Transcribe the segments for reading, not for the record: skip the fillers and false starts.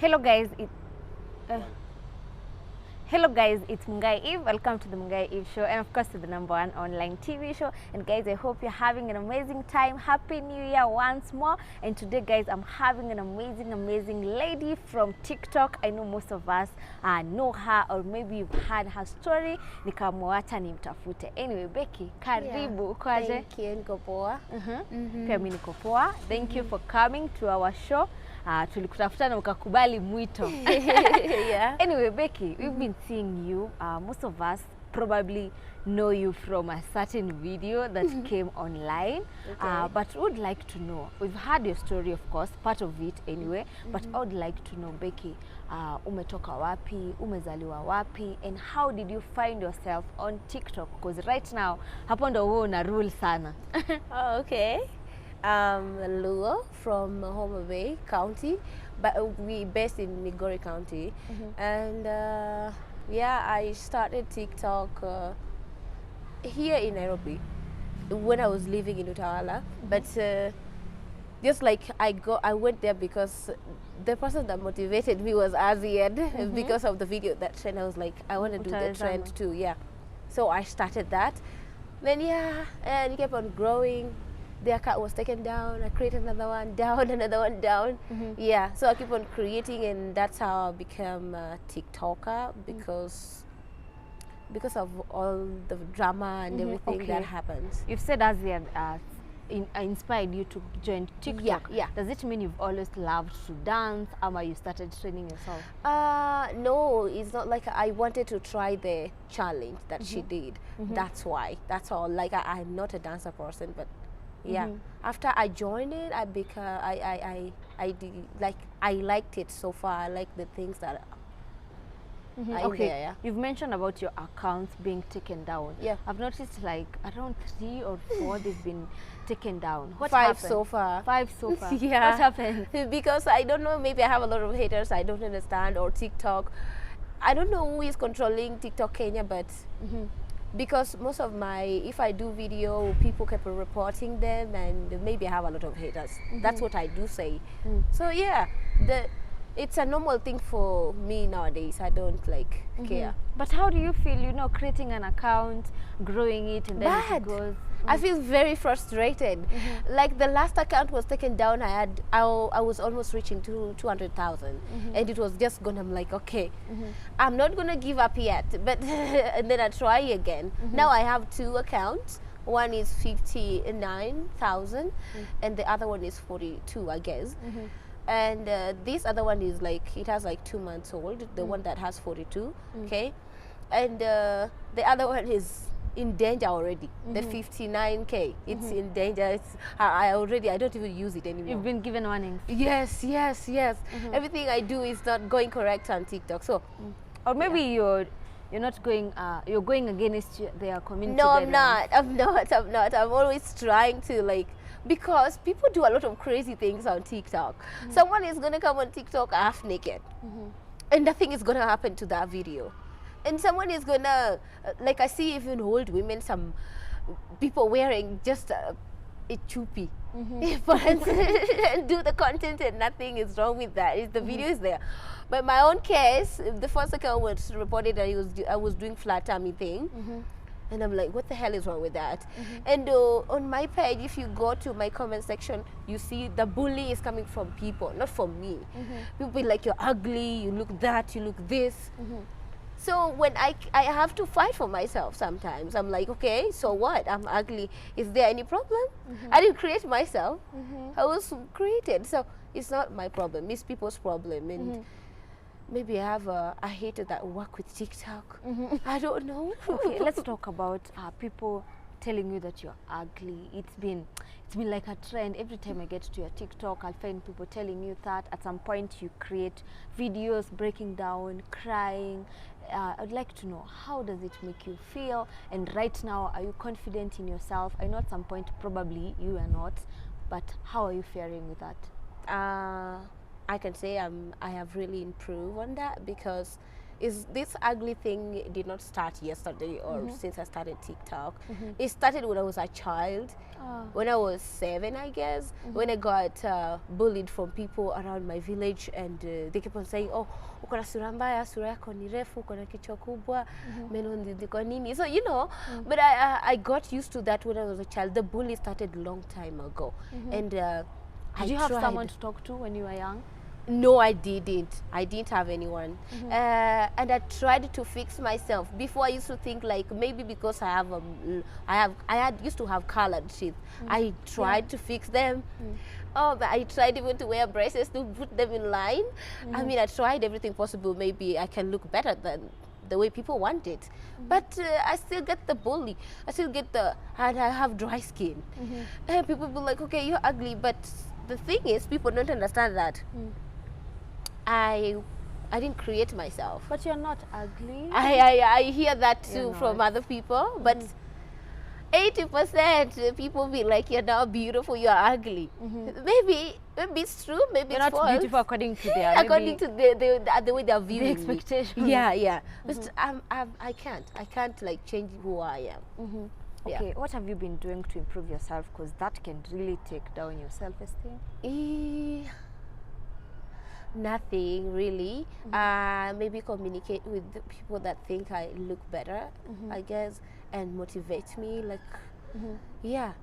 Hello guys, uh, hello guys, it's Mungai Eve. Welcome to the Mungai Eve show, and of course to the #1 online TV show. And guys, I hope you're having an amazing time. Happy New Year once more. And today guys, I'm having an amazing lady from TikTok. I know most of us know her, or maybe you've heard her story. Nikamwacha nimtafute. Anyway, Becky, karibu. Kwaje? Thank you, niko poa. Pia mimi niko poa. Thank you for coming to our show. Tulikutafuta na ukakubali mwito. Yeah. Anyway, Becky, we've been seeing you. Most of us probably know you from a certain video that came online. Okay. But we would like to know, we've heard your story, of course, part of it anyway, but I would like to know, Becky, umetoka wapi, umezaliwa wapi, and how did you find yourself on TikTok? Because right now, hapo ndo wewe una rule sana. Oh, okay. Luo from Homa Bay County, but we based in Migori County. And yeah, I started TikTok here in Nairobi when I was living in Utawala. But just like I went there because the person that motivated me was Aziad because of the video, that trend. I was like, I want to do the trend too. Yeah, so I started that. Then yeah, and it kept on growing. The account was taken down. I created another one down, another one down. Yeah, so I keep on creating, and that's how I became a TikToker because of all the drama and everything that happens. You've said Aziad inspired you to join TikTok. Yeah. Does it mean you've always loved to dance, or you started training yourself? No, it's not like I wanted to try the challenge that she did. That's why. That's all. Like I'm not a dancer person, but yeah. After I joined it, I liked it so far. I like the things that Okay. there, yeah. You've mentioned about your accounts being taken down. Yeah. I've noticed like around 3 or 4 they've been taken down. What 5 happened? so far. 5 so far. Yeah. What happened? Because I don't know, maybe I have a lot of haters I don't understand, or TikTok. I don't know who is controlling TikTok Kenya, but because most of if I do video, people keep reporting them, and maybe I have a lot of haters. That's what I do say. So yeah, it's a normal thing for me nowadays. I don't like care. But how do you feel, creating an account, growing it, and then it Bad. goes? I feel very frustrated. Like the last account was taken down, I was almost reaching to 200,000, and it was just gonna. I'm like, okay, I'm not gonna give up yet. But and then I try again. Now I have 2 accounts. One is 59,000, and the other one is 42, I guess. And this other one is like, it has like 2 months old. The one that has 42, okay, and the other one is in danger already. The 59K, it's in danger. It's I don't even use it anymore. You've been given warnings. Yes. Everything I do is not going correct on TikTok. So, Or maybe you're not going. You're going against their community. no, I'm guidelines. not. I'm always trying to because people do a lot of crazy things on TikTok. Someone is gonna come on TikTok half naked, and nothing is gonna happen to that video. And someone is gonna, I see even old women, some people wearing just a chupi, and do the content, and nothing is wrong with that. The video is there. But my own case, the first account was reported that I was doing flat tummy thing. And I'm like, what the hell is wrong with that? And on my page, if you go to my comment section, you see the bully is coming from people, not from me. People be like, you're ugly, you look that, you look this. So when I have to fight for myself sometimes. I'm like, okay, so what? I'm ugly. Is there any problem? I didn't create myself. I was created. So it's not my problem. It's people's problem. And maybe I have a hater that work with TikTok. I don't know. Okay, let's talk about people telling you that you're ugly. It's been like a trend. Every time I get to your TikTok, I'll find people telling you that. At some point you create videos breaking down, crying. I'd like to know, how does it make you feel? And right now, are you confident in yourself? I know at some point probably you are not, but how are you faring with that? I can say I have really improved on that, because is this ugly thing did not start yesterday or since I started TikTok. It started when I was a child. When I was 7, I guess, when I got bullied from people around my village, and they kept on saying, oh, uko na sura mbaya, sura yako ni refu, uko na kichwa kubwa, meno ndiko nini. So, you know, but I got used to that when I was a child. The bully started a long time ago. And Did you have someone to talk to when you were young? No, I didn't. I didn't have anyone. And I tried to fix myself. Before, I used to think like maybe because I used to have colored teeth. I tried to fix them. Oh, but I tried even to wear braces to put them in line. I mean, I tried everything possible. Maybe I can look better than the way people want it. But I still get the bully. I still get and I have dry skin. And people be like, okay, you're ugly. But the thing is, people don't understand that. I didn't create myself. But you're not ugly. I hear that too from other people, but 80% people be like, you're not beautiful, you're ugly. Maybe it's true, maybe you're it's not false. beautiful according to their according to the way they're viewing the expectation. me. Yeah. But I can't like change who I am. Okay, what have you been doing to improve yourself? Because that can really take down your self-esteem. Nothing really. Maybe communicate with the people that think I look better, I guess, and motivate me. Like, yeah.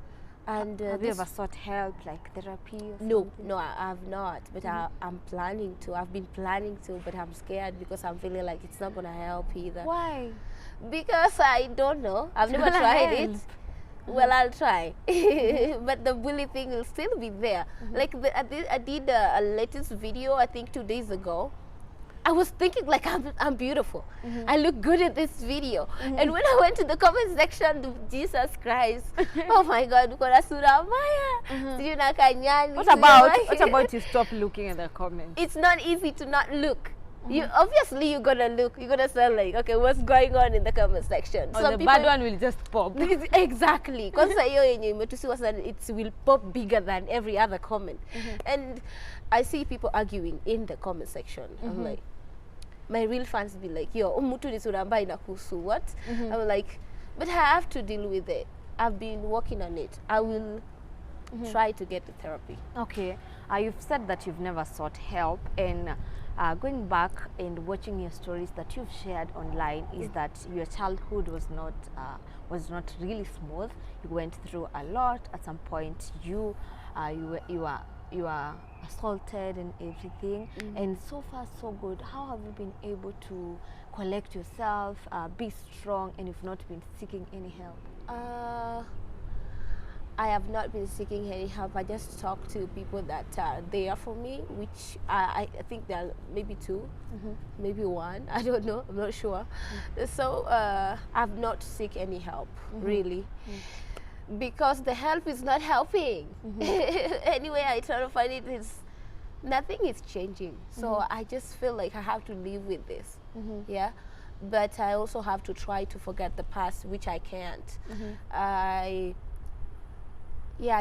And have you ever sought help, like therapy or something? No, I have not. But I'm planning to. I've been planning to, but I'm scared because I'm feeling like it's not gonna help either. Why? Because I don't know. I've never tried it. Well, I'll try. But the bully thing will still be there. Like I did a latest video, I think 2 days ago. I was thinking like I'm beautiful. I look good in this video. And when I went to the comment section, Jesus Christ, oh my God, ukona sura mbaya. What about you stop looking at the comments? It's not easy to not look. You obviously you're gonna look. You're gonna say like, okay, what's going on in the comment section? Or the bad one will just pop. Exactly, because it will pop bigger than every other comment. And I see people arguing in the comment section. I'm like, my real fans be like, yo, umutu ni sura mbaya inakuhusu what? I'm like, but I have to deal with it. I've been working on it. I will try to get the therapy. Okay, you've said that you've never sought help, and going back and watching your stories that you've shared online is that your childhood was not really smooth. You went through a lot. At some point, you were assaulted and everything. And so far, so good. How have you been able to collect yourself, be strong, and you've not been seeking any help? I have not been seeking any help. I just talk to people that are there for me, which I think there are maybe 2, maybe 1. I don't know. I'm not sure. So I've not seek any help, really. Because the help is not helping. Anyway, I try to find it, nothing is changing. So I just feel like I have to live with this. Yeah. But I also have to try to forget the past, which I can't. I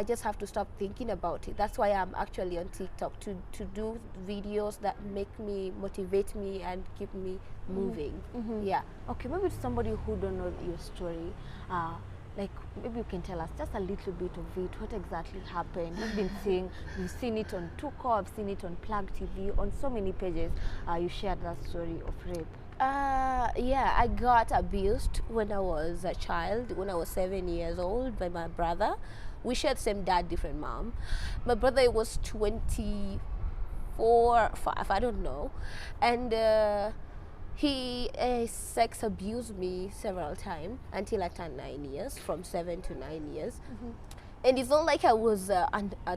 just have to stop thinking about it. That's why I'm actually on TikTok, to do videos that make me, motivate me, and keep me moving. Yeah. Okay, maybe to somebody who don't know your story, like maybe you can tell us just a little bit of it. What exactly happened? You've seen it on Tuko, I've seen it on Plug TV, on so many pages. You shared that story of rape. Yeah, I got abused when I was a child, when I was 7 years old, by my brother. We shared same dad, different mom. My brother was 24, 5, I don't know. And he sex abused me several times until I turned 9 years, from 7 to 9 years. And it's not like I was a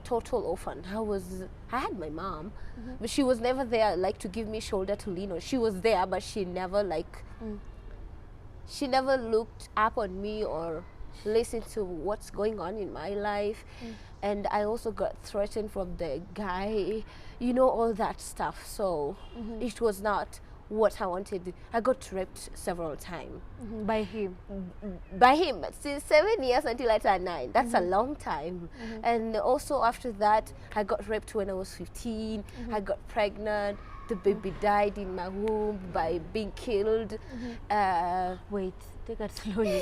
total orphan. I had my mom, but she was never there like to give me shoulder to lean on. She was there, but she never she never looked up on me or listened to what's going on in my life. And I also got threatened from the guy, you know, all that stuff. So it was not what I wanted. I got raped several times. By him? By him. Since 7 years until I turned 9. That's a long time. And also after that, I got raped when I was 15. I got pregnant. the baby died in my womb by being killed. Wait, take it slowly.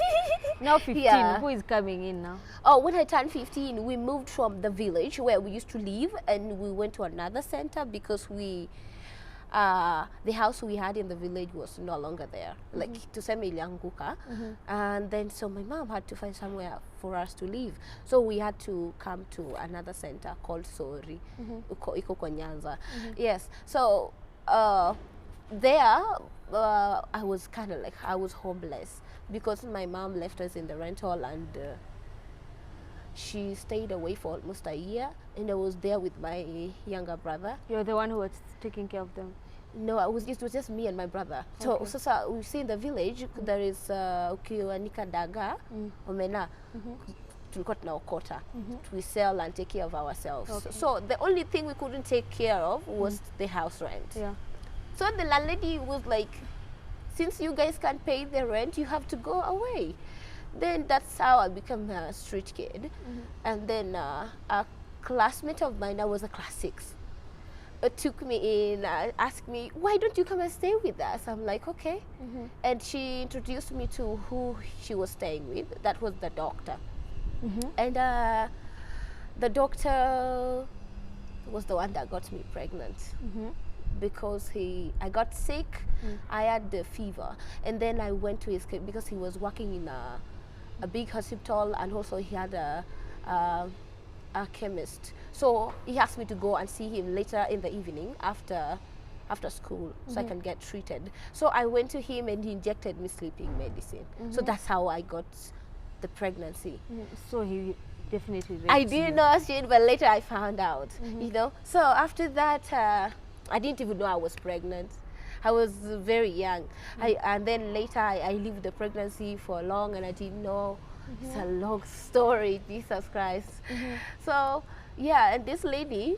Now 15, Yeah. who is coming in now? Oh, when I turned 15, we moved from the village where we used to live, and we went to another center because the house we had in the village was no longer there. Like, tuseme ilianguka. And then so my mom had to find somewhere for us to live. So we had to come to another center called Sori, iko kwa Nyanza. Yes. So there, I was kind of like, I was homeless because my mom left us in the rental, and she stayed away for almost a year, and I was there with my younger brother. You're the one who was taking care of them. No, it was just me and my brother. So, so we see in the village, there is ukiwanika daga, omena, tulikuwa tunaokota. We sell and take care of ourselves. So the only thing we couldn't take care of was the house rent. Yeah. So the landlady was like, since you guys can't pay the rent, you have to go away. Then that's how I became a street kid. And then a classmate of mine, I was a class 6, took me in, asked me, why don't you come and stay with us? I'm like, okay. And she introduced me to who she was staying with. That was the doctor. And the doctor was the one that got me pregnant. Because I got sick, I had the fever, and then I went to his, because he was working in a big hospital, and also he had a chemist. So he asked me to go and see him later in the evening after school, so I can get treated. So I went to him, and he injected me sleeping medicine. So that's how I got the pregnancy. So he definitely raped I you. didn't know shit, but later I found out, you know. So after that, I didn't even know I was pregnant. I was very young. And then later I lived the pregnancy for long, and I didn't know. It's a long story, Jesus Christ. So yeah, and this lady,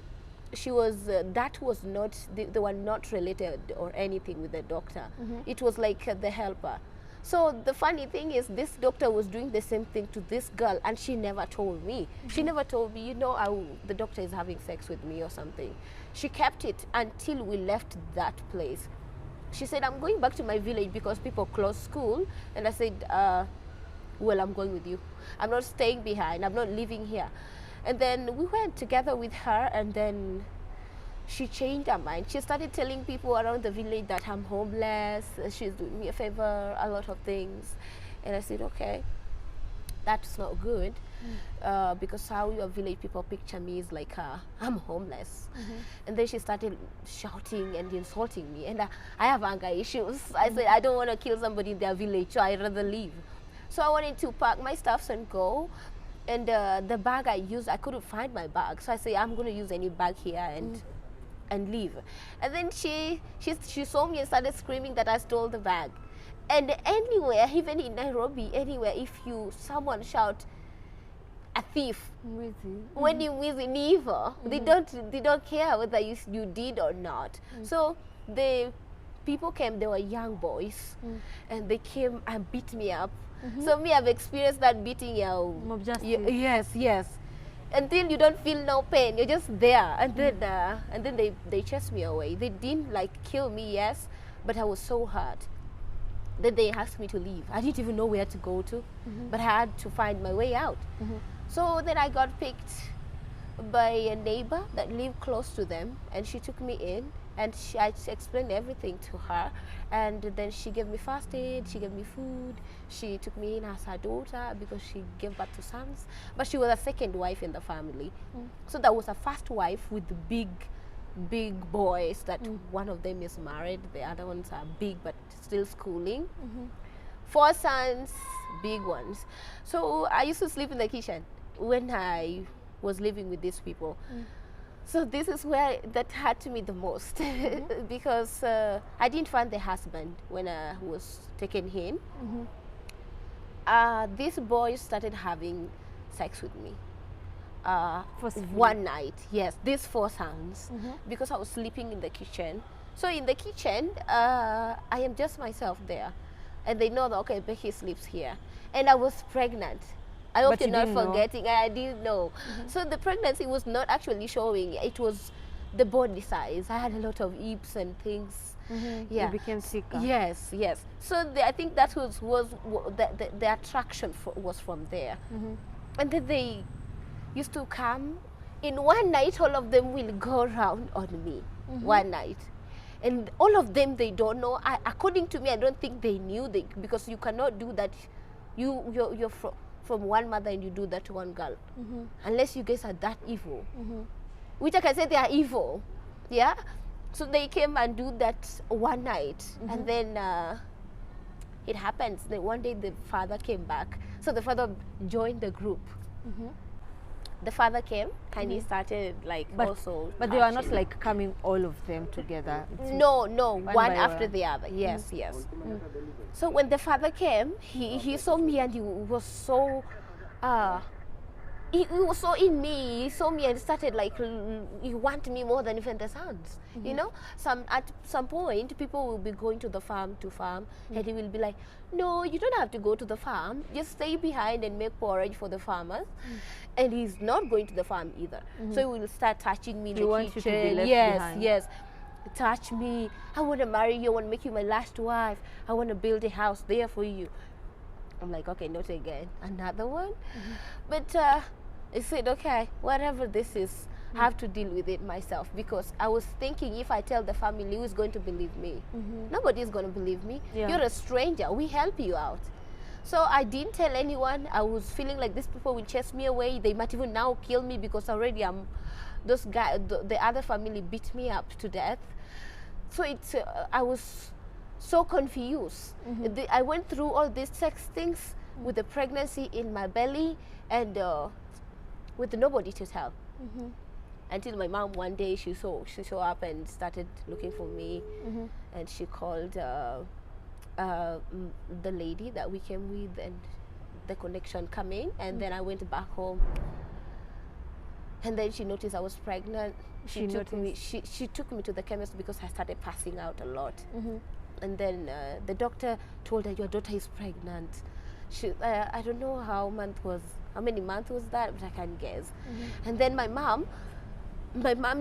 she was, that was not, they were not related or anything with the doctor. It was like the helper. So the funny thing is, this doctor was doing the same thing to this girl, and she never told me. She never told me, you know, the doctor is having sex with me or something. She kept it until we left that place. She said, I'm going back to my village because people closed school. And I said, well, I'm going with you. I'm not staying behind. I'm not living here. And then we went together with her, and then she changed her mind. She started telling people around the village that I'm homeless. She's doing me a favor, a lot of things. And I said, okay, that's not good. Because how your village people picture me is like, I'm homeless. And then she started shouting and insulting me. And I have anger issues. I said, I don't want to kill somebody in their village, so I'd rather leave. So I wanted to pack my stuff and go. And the bag I used, I couldn't find my bag. So I said, I'm going to use any bag here and leave. And then she saw me and started screaming that I stole the bag. And anywhere, even in Nairobi, anywhere, if someone shout a thief, when you miss in evil, they don't care whether you did or not. So the people came, they were young boys, and they came and beat me up. So me, I've experienced that beating. Mob justice. Yes. Until you don't feel no pain, you're just there, and then they chased me away. They didn't like kill me, yes, but I was so hurt. Then they asked me to leave. I didn't even know where to go to, but I had to find my way out. So then I got picked by a neighbor that lived close to them, and she took me in, and I explained everything to her, and then she gave me first aid, she gave me food, she took me in as her daughter because she gave birth to sons, but she was a second wife in the family. So that was a first wife with big boys that one of them is married, the other ones are big but still schooling. 4 sons, big ones. So I used to sleep in the kitchen when I was living with these people. So this is where that hurt me the most because I didn't find the husband when I was taken in. These boys started having sex with me. One night, yes, these 4 sons, because I was sleeping in the kitchen. So in the kitchen, I am just myself there, and they know that, okay, Becky sleeps here, and I was pregnant. I hope you're not forgetting. I didn't know. So the pregnancy was not actually showing. It was the body size. I had a lot of hips and things. Yeah. You became sicker. Yes, yes. So I think that was the attraction was from there. And then they used to come. In one night, all of them will go around on me. One night. And all of them, they don't know. According to me, I don't think they knew, because you cannot do that. You're from one mother and you do that to one girl. Unless you guys are that evil. Which I can say they are evil. Yeah? So they came and do that one night. And then it happens that one day the father came back. So the father joined the group. The father came and he started like also. But they were not like coming all of them together. No, one after the other. Yes, yes. So when the father came, he saw me and he was so he was so in me. He saw me and started like, he wanted me more than even the sons. You know, at some point people will be going to the farm and he will be like, no, you don't have to go to the farm, just stay behind and make porridge for the farmers. And he's not going to the farm either. So he will start touching me in the kitchen. You to be left behind. Yes, touch me. I want to marry you. I want to make you my last wife. I want to build a house there for you. I'm like, okay, not again. Another one. But I said, okay, whatever this is, I have to deal with it myself, because I was thinking, if I tell the family, who is going to believe me? Nobody is going to believe me. You're a stranger. We help you out. So I didn't tell anyone. I was feeling like these people will chase me away. They might even now kill me, because already those guys, the other family beat me up to death. So I was so confused. I went through all these sex things with the pregnancy in my belly and with nobody to tell. Until my mom one day, she saw up and started looking for me, and she called the lady that we came with, and the connection come in, and then I went back home. And then she noticed I was pregnant. She took me to the chemist because I started passing out a lot. And then the doctor told her, your daughter is pregnant. I don't know how many months was that, but I can't guess. And then my mom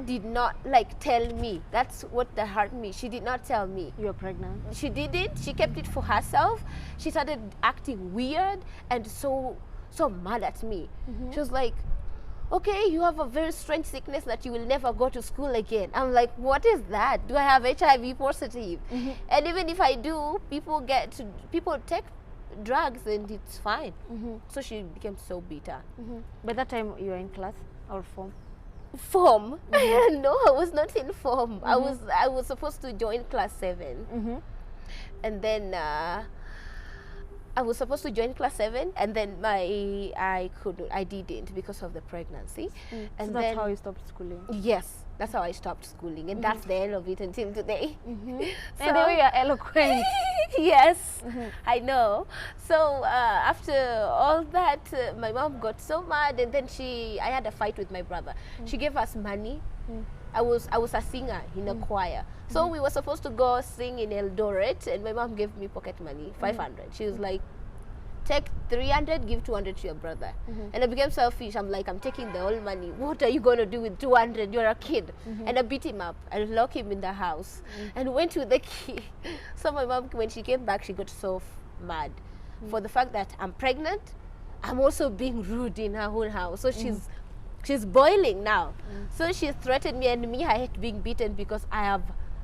did not like tell me. That's what hurt me. She did not tell me. You were pregnant? She didn't. She kept it for herself. She started acting weird and so mad at me. She was like, okay, you have a very strange sickness that you will never go to school again. I'm like, what is that? Do I have HIV positive? And even if I do, people take drugs and it's fine. So she became so bitter. By that time you were in class or form? Form? No, I was not in form. I was supposed to join class 7. And then I was supposed to join class 7, and then I didn't because of the pregnancy. And so that's how you stopped schooling? Yes, that's how I stopped schooling, and that's the end of it until today. So, and the way you're eloquent. Yes, I know. So after all that, my mom got so mad, and then I had a fight with my brother. She gave us money. I was a singer in a choir. So we were supposed to go sing in Eldoret, and my mom gave me pocket money, 500. She was like, take 300, give 200 to your brother. And I became selfish. I'm like, I'm taking the whole money. What are you going to do with 200? You're a kid. And I beat him up. I locked him in the house and went with the key. So my mom, when she came back, she got so mad for the fact that I'm pregnant. I'm also being rude in her own house. So she's boiling now. So she threatened me, and I hate being beaten because I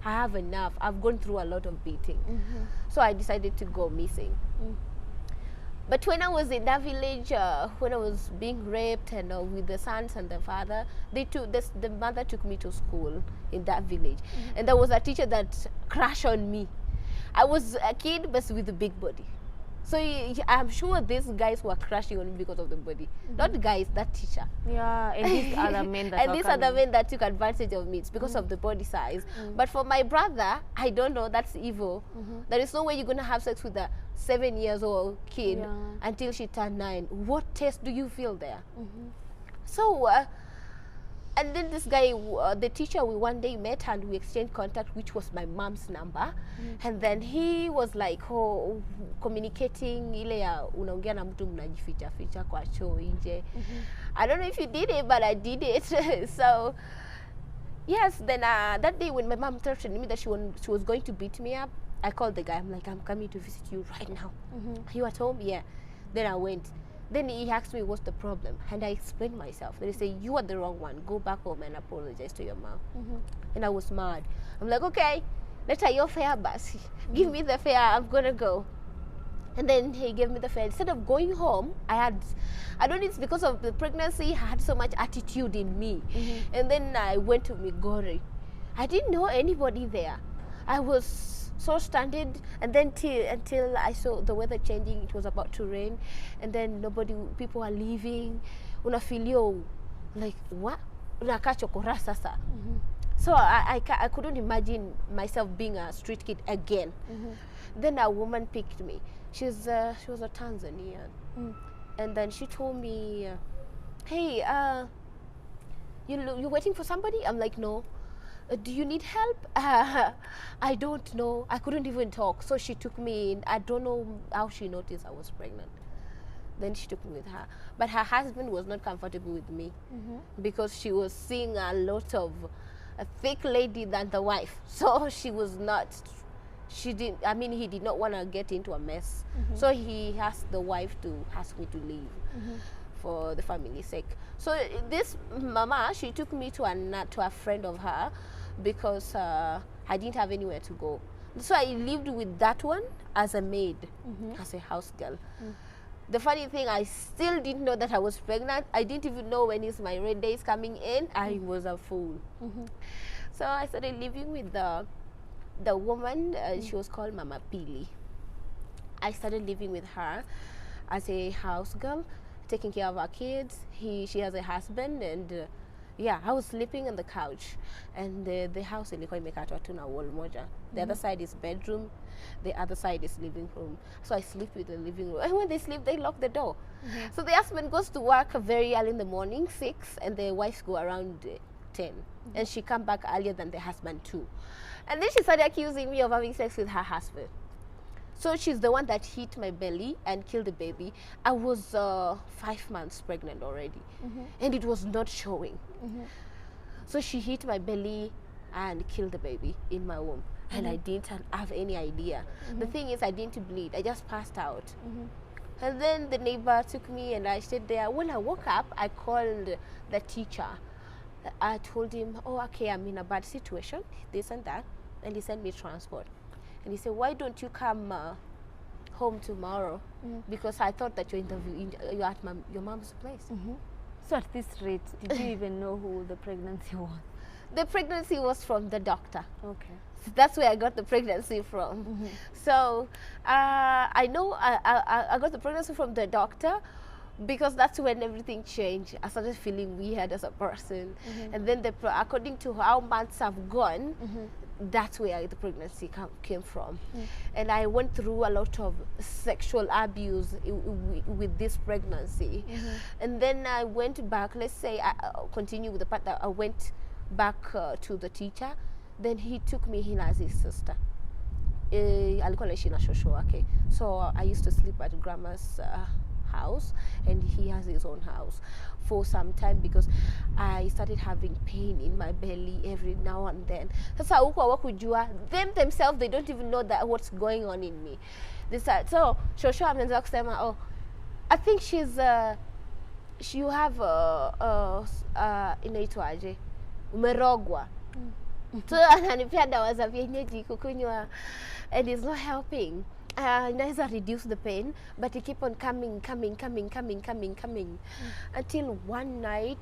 have enough. I've gone through a lot of beating. So I decided to go missing. But when I was in that village, when I was being raped and with the sons and the father, the mother took me to school in that village. And there was a teacher that crashed on me. I was a kid but with a big body. So I'm sure these guys were crashing on me because of the body. Not guys, that teacher. Yeah, and these other men that and these other men that took advantage of me. It's because of the body size. But for my brother, I don't know, that's evil. There is no way you're going to have sex with a 7-year-old kid until she turned 9. What taste do you feel there? So, and then this guy, the teacher, we one day met and we exchanged contact, which was my mom's number. And then he was like, communicating, ile ya unaongea na mtu mnajificha ficha kwa choo nje. I don't know if you did it, but I did it. So Yes, then that day when my mom threatened me that she was going to beat me up, I called the guy. I'm like, I'm coming to visit you right now. Are you at home? Yeah. Then I went. Then he asked me what's the problem, and I explained myself. Then he said, you are the wrong one. Go back home and apologize to your mom. And I was mad. I'm like, okay, let's your fare, bus. Give me the fare. I'm gonna go. And then he gave me the fare. Instead of going home, I don't know, it's because of the pregnancy, I had so much attitude in me. And then I went to Migori. I didn't know anybody there. I was so stunned, and then until I saw the weather changing, it was about to rain, and then people are leaving. Unafilio, like, what? Unakachokora sasa. So I couldn't imagine myself being a street kid again. Then a woman picked me. She was a Tanzanian. And then she told me, hey, you're waiting for somebody? I'm like, no. Do you need help? I don't know. I couldn't even talk. So she took me in. I don't know how she noticed I was pregnant. Then she took me with her. But her husband was not comfortable with me because she was seeing a lot of a thick lady than the wife. So she was not, he did not want to get into a mess. So he asked the wife to ask me to leave for the family's sake. So this mama, she took me to a friend of her because I didn't have anywhere to go. So I lived with that one as a maid, as a house girl. The funny thing, I still didn't know that I was pregnant. I didn't even know when is my red days coming in. I was a fool. So I started living with the woman. She was called Mama Pili. I started living with her as a house girl, taking care of our kids. She has a husband, and yeah, I was sleeping on the couch, and the house ilikuwa imekatwa tu na wall moja. The other side is bedroom, the other side is living room. So I sleep with the living room. And when they sleep, they lock the door. So the husband goes to work very early in the morning, 6, and the wife go around 10. And she come back earlier than the husband too. And then she started accusing me of having sex with her husband. So she's the one that hit my belly and killed the baby. I was 5 months pregnant already, and it was not showing. So she hit my belly and killed the baby in my womb, and I didn't have any idea. The thing is, I didn't bleed. I just passed out. And then the neighbor took me, and I stayed there. When I woke up, I called the teacher. I told him, oh, okay, I'm in a bad situation, this and that, and he sent me transport. And he said, why don't you come home tomorrow? Because I thought that you're at your mom's place. So at this rate, did you even know who the pregnancy was? The pregnancy was from the doctor. Okay. So that's where I got the pregnancy from. So I know I got the pregnancy from the doctor, because that's when everything changed. I started feeling weird as a person. And then according to how months have gone, that's where the pregnancy came from. And I went through a lot of sexual abuse with this pregnancy. And then I went back, let's say I continue with the part that I went back to the teacher. Then he took me in as his sister. Alikuwa anaishi na shosho wake. So I used to sleep at grandma's house, and he has his own house for some time, because I started having pain in my belly every now and then. Sasa huko hawakujua, themselves, they don't even know that what's going on in me. So shosho ameanza kusema, oh, I think you have inaitwaje, umerogwa. So ananipea dawa za vienyeji kukunywa, and it's not helping. Inaweza reduce the pain, but it keep on coming until one night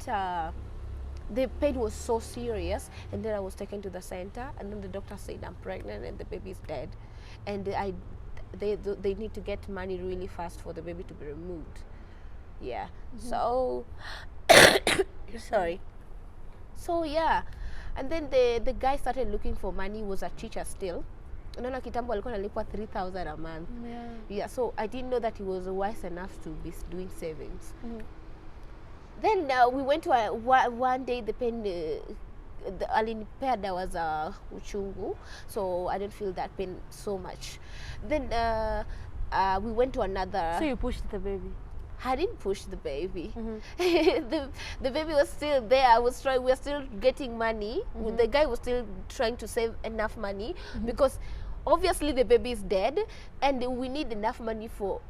the pain was so serious, and then I was taken to the center, and then the doctor said I'm pregnant and the baby is dead, and they need to get money really fast for the baby to be removed. Yeah. So sorry. So yeah, and then the guy started looking for money. He was a teacher still. Unaona kitambo alikuwa analipwa 3,000 a month. Yeah, so I didn't know that he was wise enough to be doing savings. Then we went to one day, the pain alinipea dawa za uchungu, so I didn't feel that pain so much. Then we went to another. So you pushed the baby? I didn't push the baby. The baby was still there. I was trying. We were still getting money. The guy was still trying to save enough money because obviously the baby is dead, and we need enough money for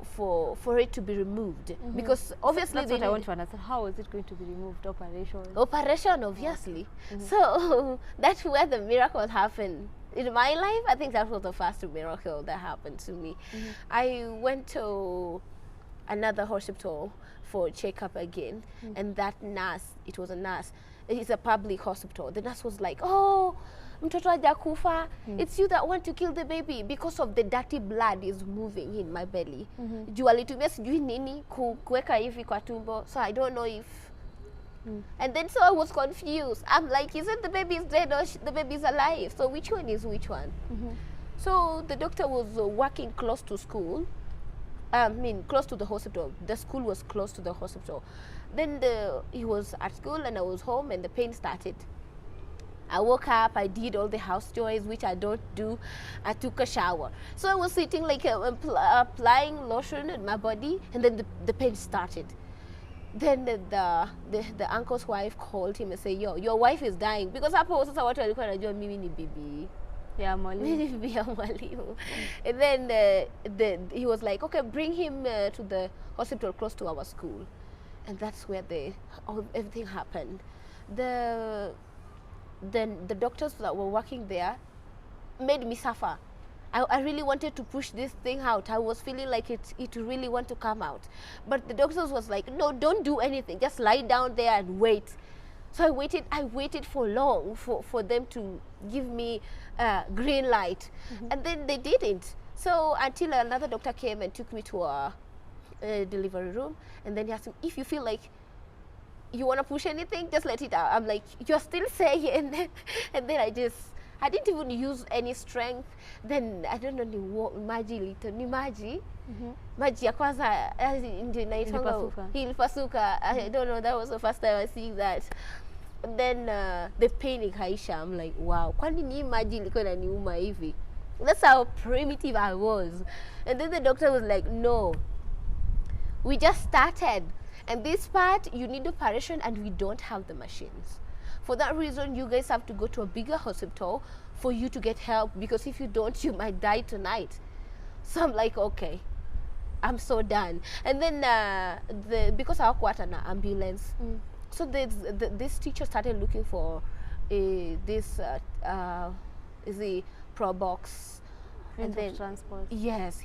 it to be removed because obviously that's what I want to understand. How is it going to be removed? Operation, obviously. So that's where the miracle happened. In my life, I think that was the first miracle that happened to me. I went to another hospital for a checkup again, and that nurse, it was a nurse, it's a public hospital. The nurse was like, oh, mtoto hajakufa, it's you that want to kill the baby because of the dirty blood is moving in my belly. Juu alitumia sijui nini kuweka hivi kwa tumbo, so I don't know if and then so I was confused. I'm like, is it the baby is dead or the baby is alive? So which one is which one? So the doctor was working close to school. Close to the hospital. The school was close to the hospital. Then he was at school and I was home and the pain started. I woke up, I did all the house chores, which I don't do. I took a shower. So I was sitting like applying lotion in my body, and then the pain started. Then the uncle's wife called him and said, yo, your wife is dying. Because hapo sasa watu walikuwa wanajua mimi ni bibi. Yeah, mwalimu. And then he was like, okay, bring him to the hospital close to our school. And that's where everything happened. Then the doctors that were working there made me suffer. I really wanted to push this thing out. I was feeling like it really want to come out. But the doctors was like, no, don't do anything. Just lie down there and wait. So I waited for long for them to give me green light. And then they didn't. So until another doctor came and took me to a delivery room. And then he asked me, if you feel like you want to push anything, just let it out. I'm like, you're still saying. And then I didn't even use any strength. Then I don't know ni maji lito ni maji. Maji ya kwanza ndio inaitwa ilipasuka. I don't know, that was the first time I see that. And then the pain ikaisha. I'm like, wow, kwani ni maji ilikuwa inaniuma hivi? That's how primitive I was. And then the doctor was like, no, we just started. And this part, you need operation and we don't have the machines. For that reason, you guys have to go to a bigger hospital for you to get help, because if you don't, you might die tonight. So I'm like, okay, I'm so done. And then because hawakuwa na ambulance, so this teacher started looking for this is the pro box. And then transport. Yes.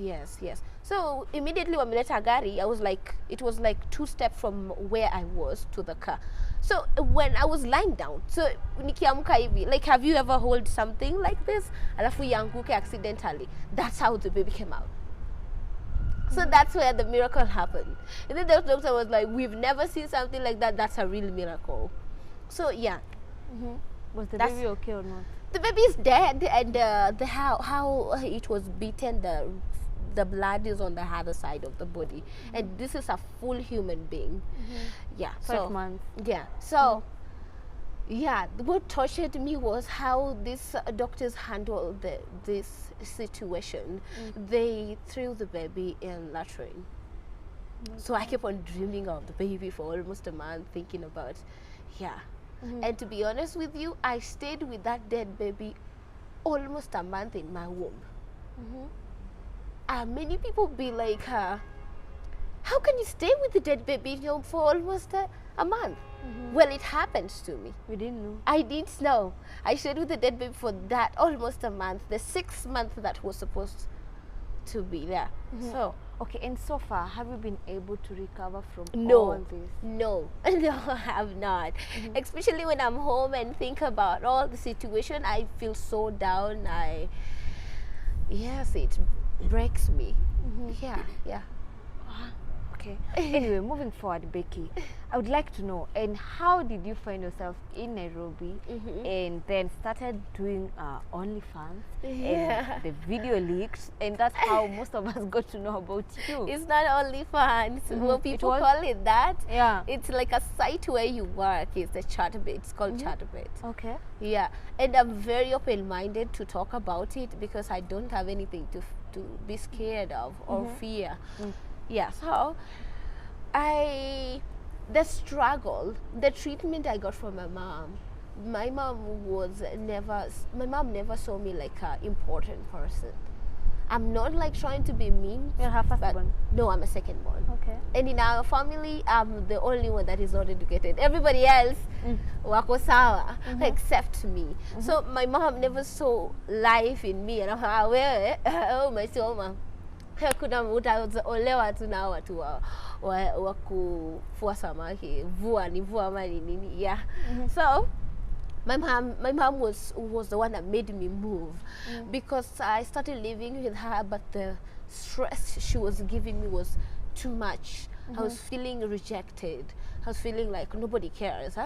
So immediately when wameleta gari, I was like, it was like 2 steps from where I was to the car. So when I was lying down, so nikiamka hivi, like, have you ever hold something like this alafu yanguke accidentally? That's how the baby came out. So that's where the miracle happened. And then the doctor was like, we've never seen something like that. That's a real miracle. So yeah. Was the baby okay or not? The baby is dead, and how it was beaten, the blood is on the other side of the body, and this is a full human being. Yeah, 5 months. Yeah, so yeah, what tortured me was how these doctors handled this situation. They threw the baby in latrine. So I kept on dreaming of the baby for almost a month, thinking about, yeah. And to be honest with you, I stayed with that dead baby almost a month in my womb. Many people be like, how can you stay with the dead baby for almost a month? Well, it happens to me. We didn't know. I didn't know. I stayed with the dead baby for that almost a month, the 6th month that was supposed to be there. So. Okay, and so far, have you been able to recover from No, all this? no, I have not. Especially when I'm home and think about all the situation, I feel so down. Yes, it breaks me. Yeah. Okay. Anyway, moving forward, Becky, I would like to know, and how did you find yourself in Nairobi and then started doing OnlyFans? And the video leaked, and that's how most of us got to know about you. It's not OnlyFans. Well, people call it that. Yeah. It's like a site where you work. It's a Chatterbait. It's called Chatterbait. Okay. Yeah. And I'm very open-minded to talk about it because I don't have anything to be scared of or fear. Yeah, so The struggle, the treatment I got from my mom never saw me like an important person. I'm not like trying to be mean. You're her firstborn? No, I'm a secondborn. Okay. And in our family, I'm the only one that is not educated. Everybody else, wako sawa, except me. So my mom never saw life in me. And I'm like, wewe, oh my soma. Kuna utaolewa tu na watu wa kufua samaki, vua mani nini, yeah. So my mom was the one that made me move, because I started living with her, but the stress she was giving me was too much. I was feeling rejected. I was feeling like nobody cares,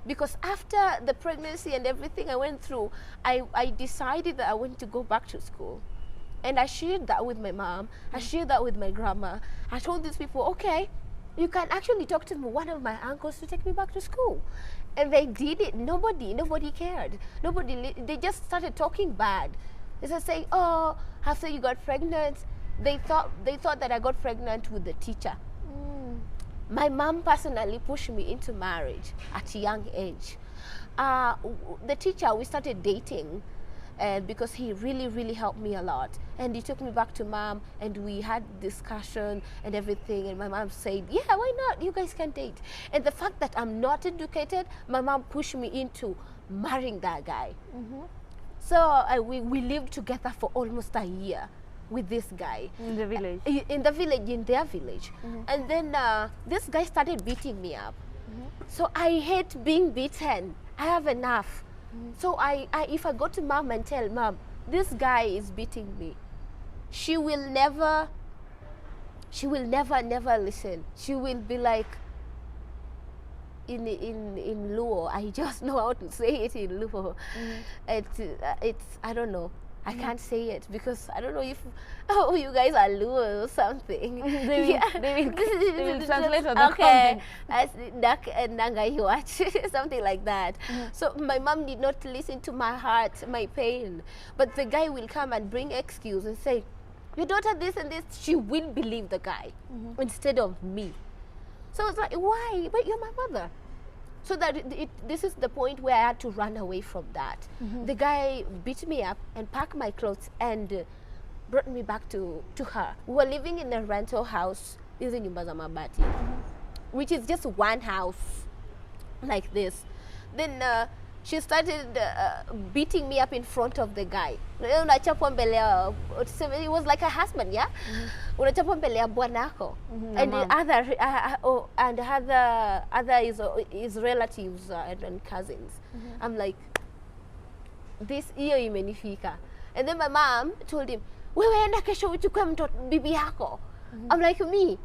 because after the pregnancy and everything I went through, I decided that I wanted to go back to school. And I shared that with my mom. I shared that with my grandma. I told these people, okay, you can actually talk to one of my uncles to take me back to school. And they did it. Nobody cared. They just started talking bad. They started saying, oh, after you got pregnant, they thought that I got pregnant with the teacher. My mom personally pushed me into marriage at a young age. The teacher, we started dating, because he really helped me a lot, and he took me back to mom, and we had discussion and everything, and my mom said, yeah, why not, you guys can date. And the fact that I'm not educated, my mom pushed me into marrying that guy. So we lived together for almost a year with this guy In the village? in their village. And then this guy started beating me up. So I hate being beaten. I have enough. So if I go to mom and tell mom, this guy is beating me, she will never listen. She will be like, in Luo, I just know how to say it in Luo. It's I don't know. I can't say it because I don't know if you guys are Luo or something. They will translate on the okay, as something like that. So my mom did not listen to my heart, my pain. But the guy will come and bring excuse and say, your daughter this and this. She will believe the guy instead of me. So it's like, why? But you're my mother. So that this is the point where I had to run away from that. The guy beat me up and packed my clothes and brought me back to her. We were living in a rental house, hizi nyumba za mabati, which is just one house like this. Then she started beating me up in front of the guy. Unachapwa mbele ya, it was like a husband, yeah? Unachapwa mbele ya bwanako. And his relatives and cousins. I'm like, this hiyo imenifika. And then my mom told him, wewe enda kesho uchukue mtoto bibi yako. I'm like, me?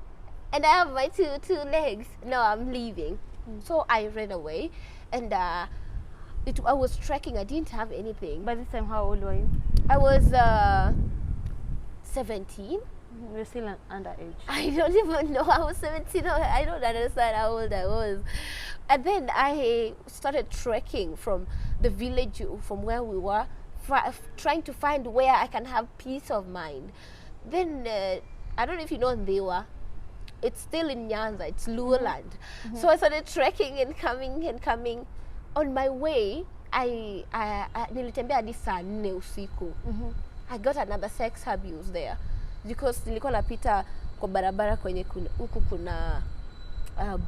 And I have my two legs. No, I'm leaving. So I ran away, and I was trekking. I didn't have anything. By this time, how old were you? I was 17. You're still underage. I don't even know. I was 17. I don't understand how old I was. And then I started trekking from the village, from where we were, trying to find where I can have peace of mind. Then I don't know if you know Ndiwa. It's still in Nyanza. It's Luo land. So I started trekking and coming. On my way, nilitembea hadi saa 4 usiku. I got another sex abuse there because nilikuwa napita kwa barabara kwenye huku kuna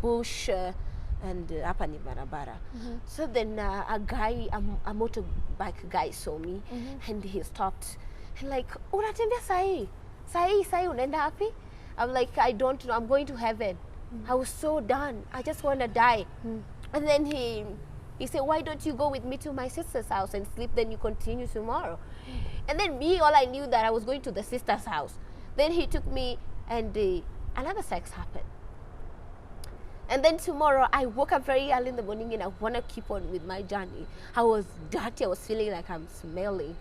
bush and hapa ni barabara. So then a a motorbike guy saw me and he stopped. And like, unatembea sahi unaenda wapi? I'm like, I don't know. I'm going to heaven. I was so done. I just want to die. And then he said, why don't you go with me to my sister's house and sleep, then you continue tomorrow? And then me, all I knew that I was going to the sister's house. Then he took me and another sex happened. And then tomorrow, I woke up very early in the morning and I want to keep on with my journey. I was dirty. I was feeling like I'm smelling.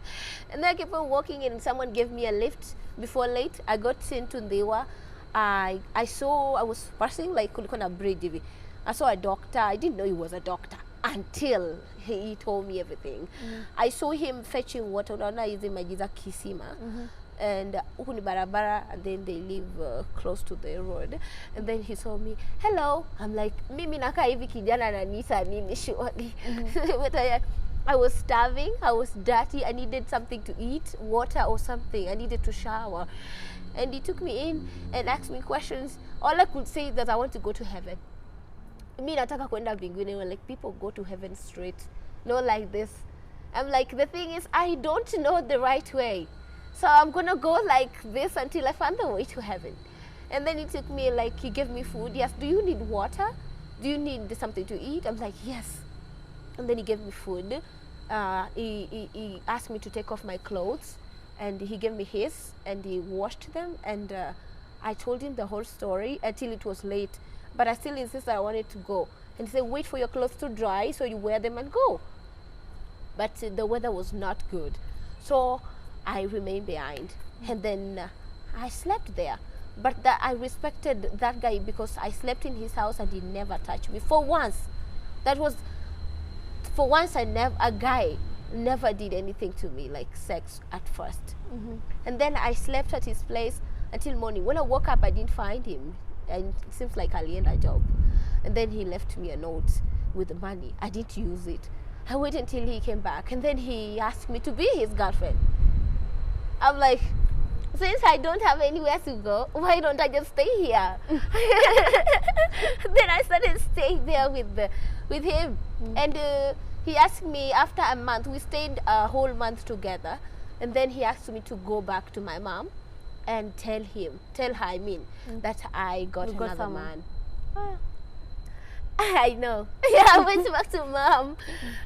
And then I kept on walking and someone gave me a lift. Before late, I got into Ndiwa. I was passing like kulikuwa na bridge hivi. I saw a doctor. I didn't know he was a doctor. until he told me everything. I saw him fetching water. Unaona hizi maji za kisima. And huku ni barabara, and then they live close to the road. And then he saw me, hello. I'm like, mimi nakaa hivi kijana ananiita nini surely. But I was starving, I was dirty, I needed something to eat, water or something. I needed to shower. And he took me in and asked me questions. All I could say is that I want to go to heaven. Mi nataka kwenda mbinguni. Like, people go to heaven straight, not like this. I'm like, the thing is, I don't know the right way. So I'm gonna go like this until I find the way to heaven. And then he took me, like, he gave me food. Yes, do you need water? Do you need something to eat? I'm like, yes. And then he gave me food. He asked me to take off my clothes, and he gave me his, and he washed them. And I told him the whole story until it was late. But I still insisted I wanted to go. And he said, wait for your clothes to dry so you wear them and go. But the weather was not good. So I remained behind. And then I slept there. But I respected that guy because I slept in his house and he never touched me. For once, a guy never did anything to me, like sex at first. And then I slept at his place until morning. When I woke up, I didn't find him. And it seems like alienda job. And then he left me a note with the money. I didn't use it. I waited until he came back. And then he asked me to be his girlfriend. I'm like, since I don't have anywhere to go, why don't I just stay here? Then I started staying there with him. And he asked me after a month, we stayed a whole month together. And then he asked me to go back to my mom and tell her, that I got another man. I know. Yeah, I went back to mom.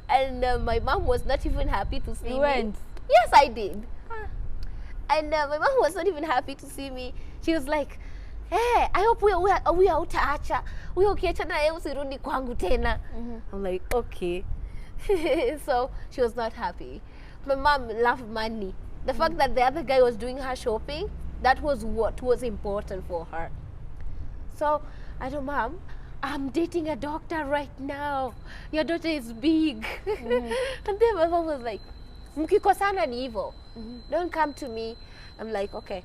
And my mom was not even happy to see me. Yes, I did. And my mom was not even happy to see me. She was like, hey, I hope we hautaacha. We ukiachana na yeye usirudi kwangu tena. I'm like, okay. So she was not happy. My mom loved money. The fact that the other guy was doing her shopping, that was what was important for her. So I told Mom, I'm dating a doctor right now. Your daughter is big. And then my mom was like, mkikosana ni hivyo. Don't come to me. I'm like, okay.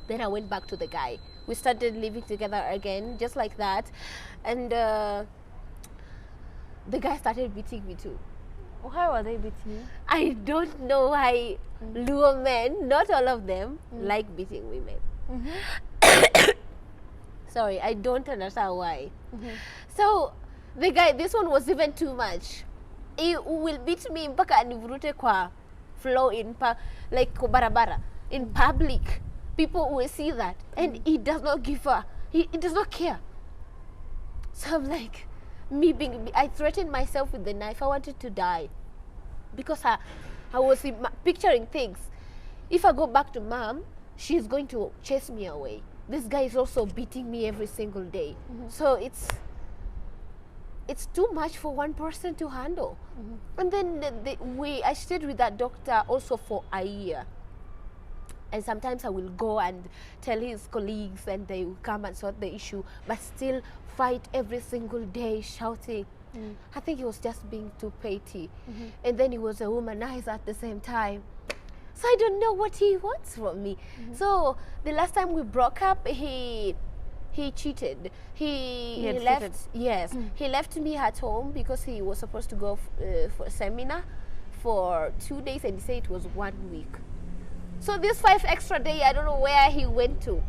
Then I went back to the guy. We started living together again, just like that. And the guy started beating me too. Why were they beating you? I don't know why Luo men, not all of them, like beating women. Sorry, I don't understand why. So the guy, this one was even too much. He will beat me mpaka anivurute kwa floor like kwa barabara. In public, people will see that. And he does not give a, he does not care. So I'm like, I threatened myself with the knife. I wanted to die because I was picturing things. If I go back to Mom, she's going to chase me away. This guy is also beating me every single day. So it's too much for one person to handle. And then I stayed with that doctor also for a year. And sometimes I will go and tell his colleagues and they will come and sort the issue, but still fight every single day, shouting. I think he was just being too petty. And then he was a womanizer at the same time. So I don't know what he wants from me. So the last time we broke up, he cheated. He left. Cheated. Yes, he left me at home because he was supposed to go for a seminar for 2 days, and he said it was 1 week. So this 5 extra days, I don't know where he went to.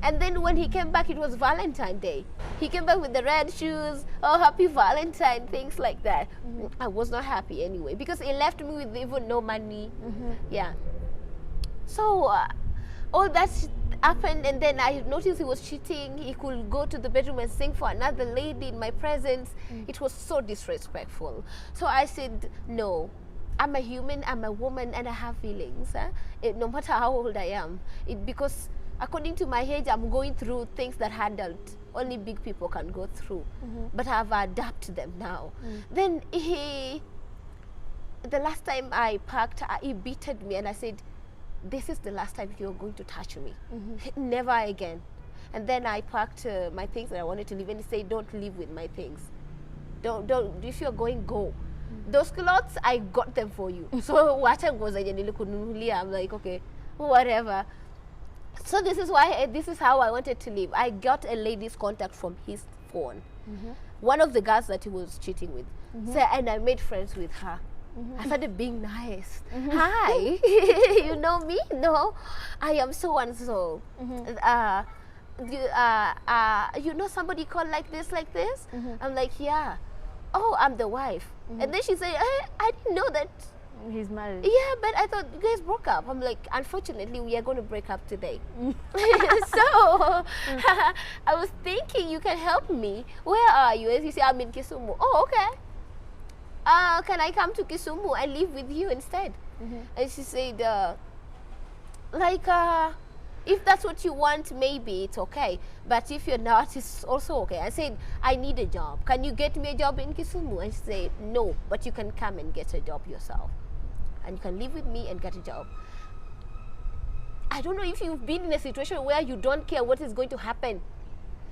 And then when he came back, it was Valentine's Day. He came back with the red shoes, oh, happy Valentine, things like that. I was not happy anyway, because he left me with even no money. Yeah. So all that happened, and then I noticed he was cheating. He could go to the bedroom and sing for another lady in my presence. It was so disrespectful. So I said, no. I'm a human, I'm a woman, and I have feelings. No matter how old I am. Because according to my age, I'm going through things that only big people can go through. But I've adapted them now. Then the last time I parked, he beated me, and I said, this is the last time you're going to touch me. Never again. And then I packed my things and I wanted to leave, and he said, don't leave with my things. don't. If you're going, go. Those clothes, I got them for you. So wacha nguo zenye nilikununulia. I'm like, okay, whatever. So this is how I wanted to live. I got a lady's contact from his phone. One of the girls that he was cheating with. So, and I made friends with her. I started being nice. Hi, you know me? No, I am so and so. You know somebody called like this, like this? I'm like, yeah. Oh, I'm the wife. And then she said, I didn't know that. He's married. Yeah, but I thought you guys broke up. I'm like, unfortunately, we are going to break up today. So I was thinking you can help me. Where are you? As you say, I'm in Kisumu. Oh, okay. Can I come to Kisumu and live with you instead? And she said, if that's what you want, maybe it's okay. But if you're not, it's also okay. I said, I need a job. Can you get me a job in Kisumu? And she said, no, but you can come and get a job yourself. And you can live with me and get a job. I don't know if you've been in a situation where you don't care what is going to happen.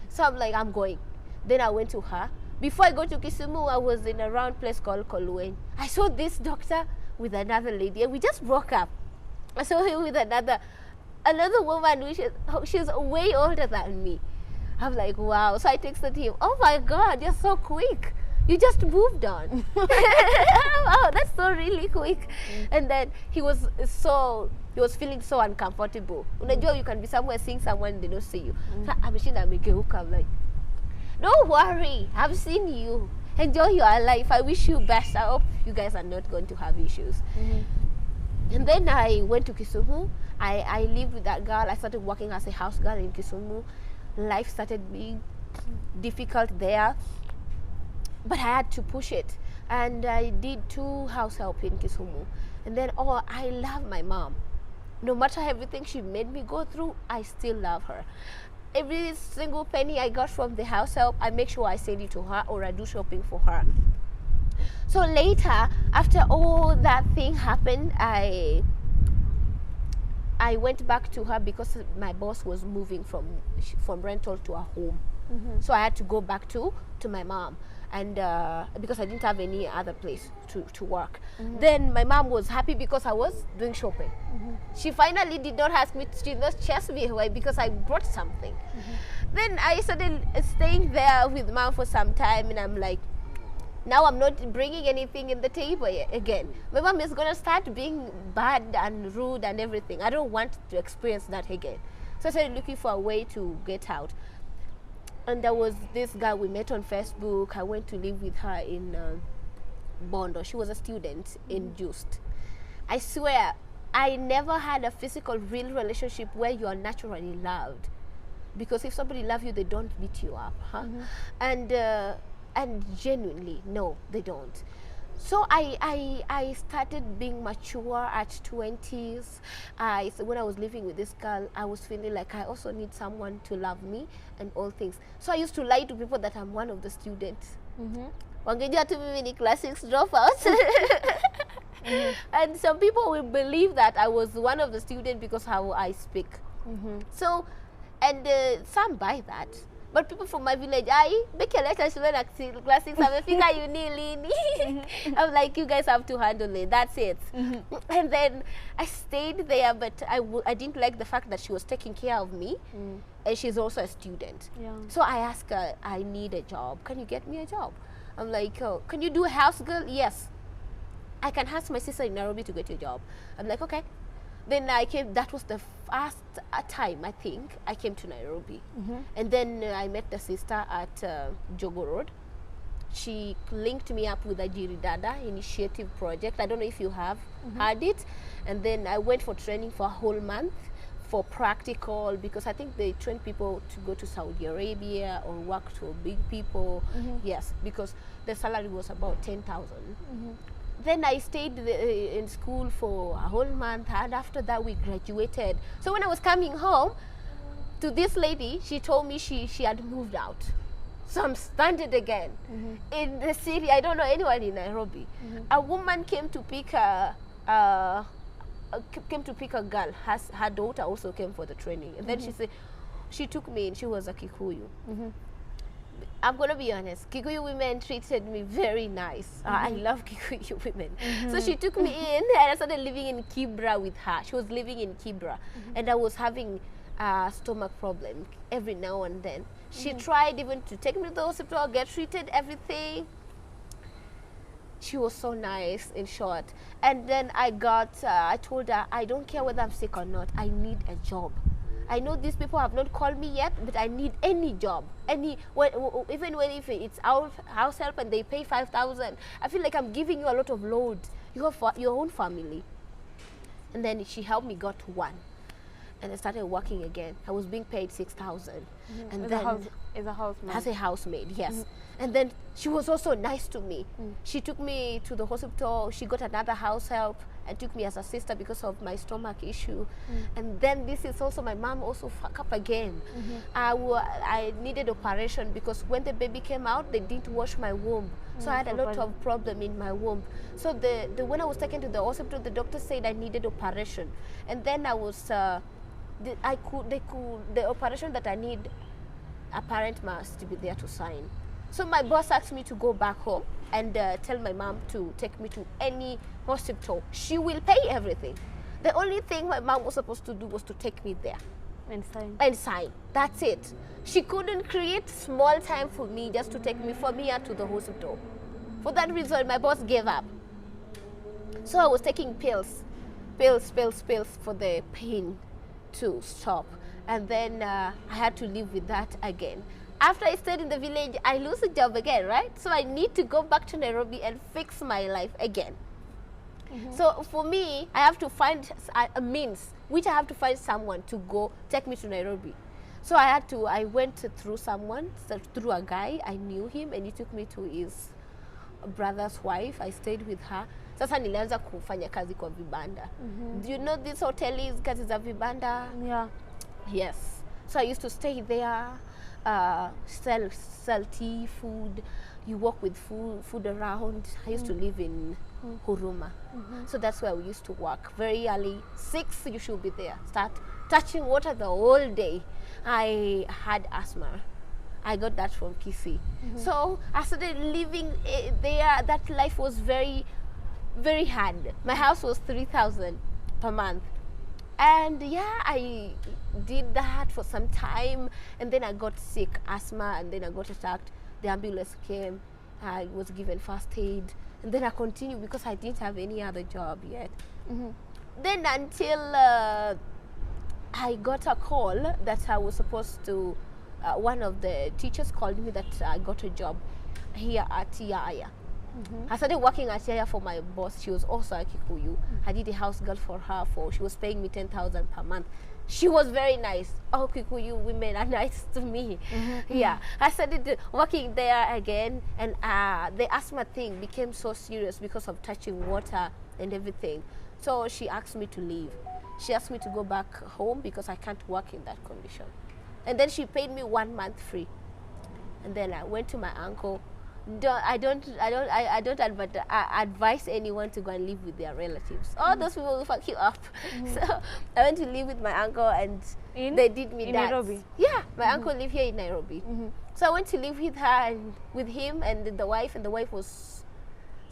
So I'm like, I'm going. Then I went to her. Before I go to Kisumu, I was in a round place called Koluen. I saw this doctor with another lady, and we just broke up. I saw him with another woman, which she's way older than me. I'm like, wow. So I texted him, oh my God, you're so quick. You just moved on. Wow, that's so really quick. And then he was feeling so uncomfortable. Unajua, you can be somewhere seeing someone, they don't see you. So I'm like, don't worry, I've seen you. Enjoy your life. I wish you best. I hope you guys are not going to have issues. And then I went to Kisumu. I lived with that girl. I started working as a house girl in Kisumu. Life started being difficult there, but I had to push it. And I did 2 house help in Kisumu. And then, I love my mom. No matter everything she made me go through, I still love her. Every single penny I got from the house help, I make sure I send it to her or I do shopping for her. So later, after all that thing happened, I went back to her because my boss was moving from rental to a home. So I had to go back to my mom, and because I didn't have any other place to work. Then my mom was happy because I was doing shopping. She finally did not ask me, she did not chase me away because I brought something. Then I started staying there with mom for some time, and I'm like, now I'm not bringing anything in the table again. My mom is going to start being bad and rude and everything. I don't want to experience that again. So I started looking for a way to get out. And there was this guy we met on Facebook. I went to live with her in Bondo. She was a student in Just. I swear, I never had a physical, real relationship where you are naturally loved. Because if somebody loves you, they don't beat you up. And genuinely, no, they don't. So I started being mature at 20s. So when I was living with this girl, I was feeling like I also need someone to love me and all things. So I used to lie to people that I'm one of the students. Wangejua tu mimi ni class 6 dropouts. And some people will believe that I was one of the students because how I speak. So, and some buy that. But people from my village, Becky later she went to class 6, I'm like, you guys have to handle it, that's it. And then I stayed there, but I didn't like the fact that she was taking care of me, and she's also a student. So I asked her, I need a job, can you get me a job? I'm like, oh, can you do a house girl? Yes. I can ask my sister in Nairobi to get you a job. I'm like, okay. Then I came, that was the first time, I think, I came to Nairobi. And then I met the sister at Jogo Road. She linked me up with a Jiridada initiative project. I don't know if you have heard it. And then I went for training for a whole month for practical, because I think they train people to go to Saudi Arabia or work for big people. Yes, because the salary was about 10,000. Then I stayed in school for a whole month, and after that we graduated. So when I was coming home to this lady, she told me she had moved out. So I'm stranded again in the city. I don't know anyone in Nairobi. A woman came to pick a girl. Her daughter also came for the training, and then she said, she took me in. She was a Kikuyu. I'm gonna be honest. Kikuyu women treated me very nice. I love Kikuyu women. So she took me in, and I started living in Kibra with her. She was living in Kibra, and I was having a stomach problem every now and then. She tried even to take me to the hospital, get treated, everything. She was so nice, in short. And then I told her, I don't care whether I'm sick or not. I need a job. I know these people have not called me yet, but I need any job. Even if it's house help and they pay 5,000, I feel like I'm giving you a lot of load. You have your own family. And then she helped me got one. And I started working again. I was being paid 6,000. And then as a housemaid. As a housemaid, yes. And then she was also nice to me. She took me to the hospital. She got another house help and took me as a sister because of my stomach issue. And then this is also my mom also fuck up again. I needed operation because when the baby came out, they didn't wash my womb. So I had a lot of problem in my womb. So when I was taken to the hospital, the doctor said I needed operation. And then I was the operation that I need, a parent must be there to sign. So my boss asked me to go back home and tell my mom to take me to any hospital. She will pay everything. The only thing my mom was supposed to do was to take me there. And sign. That's it. She couldn't create small time for me just to take me from here to the hospital. For that reason, my boss gave up. So I was taking pills for the pain to stop. And then I had to live with that again. After I stayed in the village, I lose a job again, right? So I need to go back to Nairobi and fix my life again. So for me, I have to find a means, which I have to find someone to go take me to Nairobi. So I went through through a guy, I knew him, and he took me to his brother's wife. I stayed with her. Sasa nilianza kufanya kazi kwa vibanda. Do you know these hotels, kazi za vibanda? Yeah. Yes. So I used to stay there, sell tea, food. You walk with food around. I used to live in Huruma. So that's where we used to work. Very early, 6 you should be there. Start touching water the whole day. I had asthma. I got that from Kisii. So I started living there. That life was very, very hard. My house was 3,000 per month. And yeah, I did that for some time, and then I got sick, asthma, and then I got attacked. The ambulance came, I was given first aid, and then I continued because I didn't have any other job yet. Then until I got a call that I was supposed to, one of the teachers called me that I got a job here at Yaya. I started working at Yaya for my boss. She was also a Kikuyu. I did a house girl for her. She was paying me 10,000 per month. She was very nice. All Kikuyu women are nice to me. Yeah, I started working there again, and the asthma thing became so serious because of touching water and everything. So she asked me to leave. She asked me to go back home because I can't work in that condition. And then she paid me 1 month free. And then I went to my uncle. I don't advise anyone to go and live with their relatives. All those people will fuck you up. So I went to live with my uncle, and they did me that. Nairobi? Yeah, my uncle lived here in Nairobi. So I went to live with her and with him and the wife, and the wife was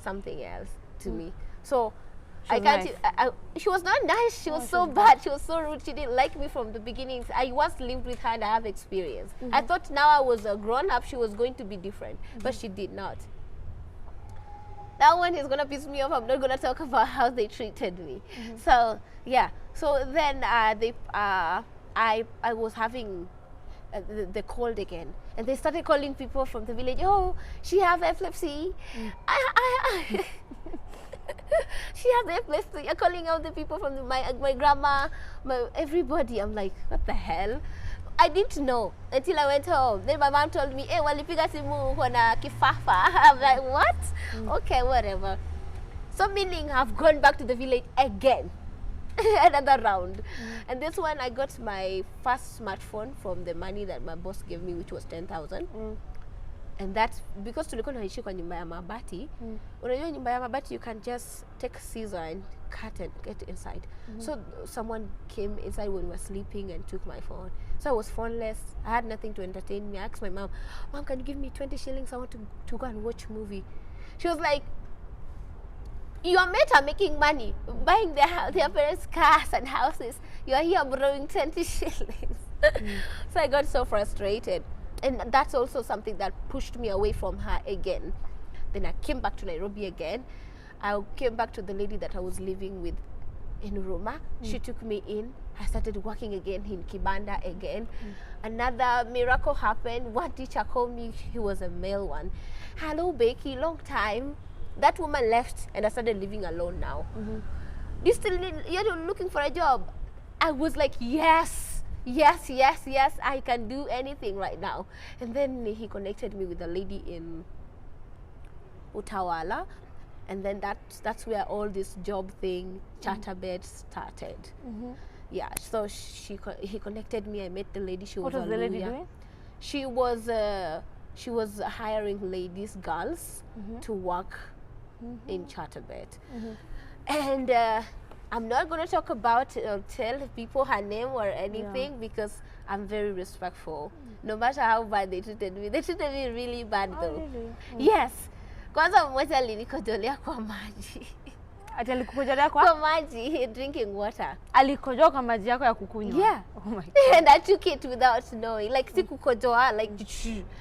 something else to me. So She was nice. She was not nice. She was so bad. She was so rude. She didn't like me from the beginning. I once lived with her and I have experience. I thought now I was a grown-up, she was going to be different, but she did not. That one is going to piss me off. I'm not going to talk about how they treated me. So, yeah. So then I was having the cold again. And they started calling people from the village, oh, she has epilepsy. She has epilepsy. You're calling out the people from my grandma, everybody. I'm like, what the hell? I didn't know until I went home. Then my mom told me, hey, walipiga simu wana kifafa. I'm like, what? Okay, whatever. So meaning I've gone back to the village again. Another round. And this one I got my first smartphone from the money that my boss gave me, which was 10,000. And that's because tulikuwa naishi kwa nyumba ya mabati. Unajua nyumba ya mabati, you can just take a scissor and cut and get inside. So someone came inside when we were sleeping and took my phone. So I was phoneless. I had nothing to entertain me. I asked my mom, "Mom, can you give me 20 shillings? I want to go and watch a movie." She was like, "Your mates are making money, buying their parents' cars and houses. You are here borrowing 20 shillings." So I got so frustrated. And that's also something that pushed me away from her again. Then I came back to Nairobi again. I came back to the lady that I was living with in Roma. She took me in. I started working again in Kibanda again. Another miracle happened. One teacher called me. He was a male one. "Hello, Becky, long time." That woman left and I started living alone now. You're looking for a job? I was like, yes, I can do anything right now. And then he connected me with a lady in Utawala. And then that's where all this job thing, charter bed started. Yeah, so he connected me. I met the lady. She was What was the lady doing? She was hiring ladies, girls, to work in charter bed. And I'm not going to talk about tell people her name or anything because I'm very respectful. No matter how bad they treated me really bad though. Really? Yes. Kwanza mmoja alinikojolea kwa maji. Ati alikukojolea Kwa maji, drinking water. Alikojoa kwa maji yako ya kukunywa? Yeah. Oh my God. And I took it without knowing. Like sikukojoa, like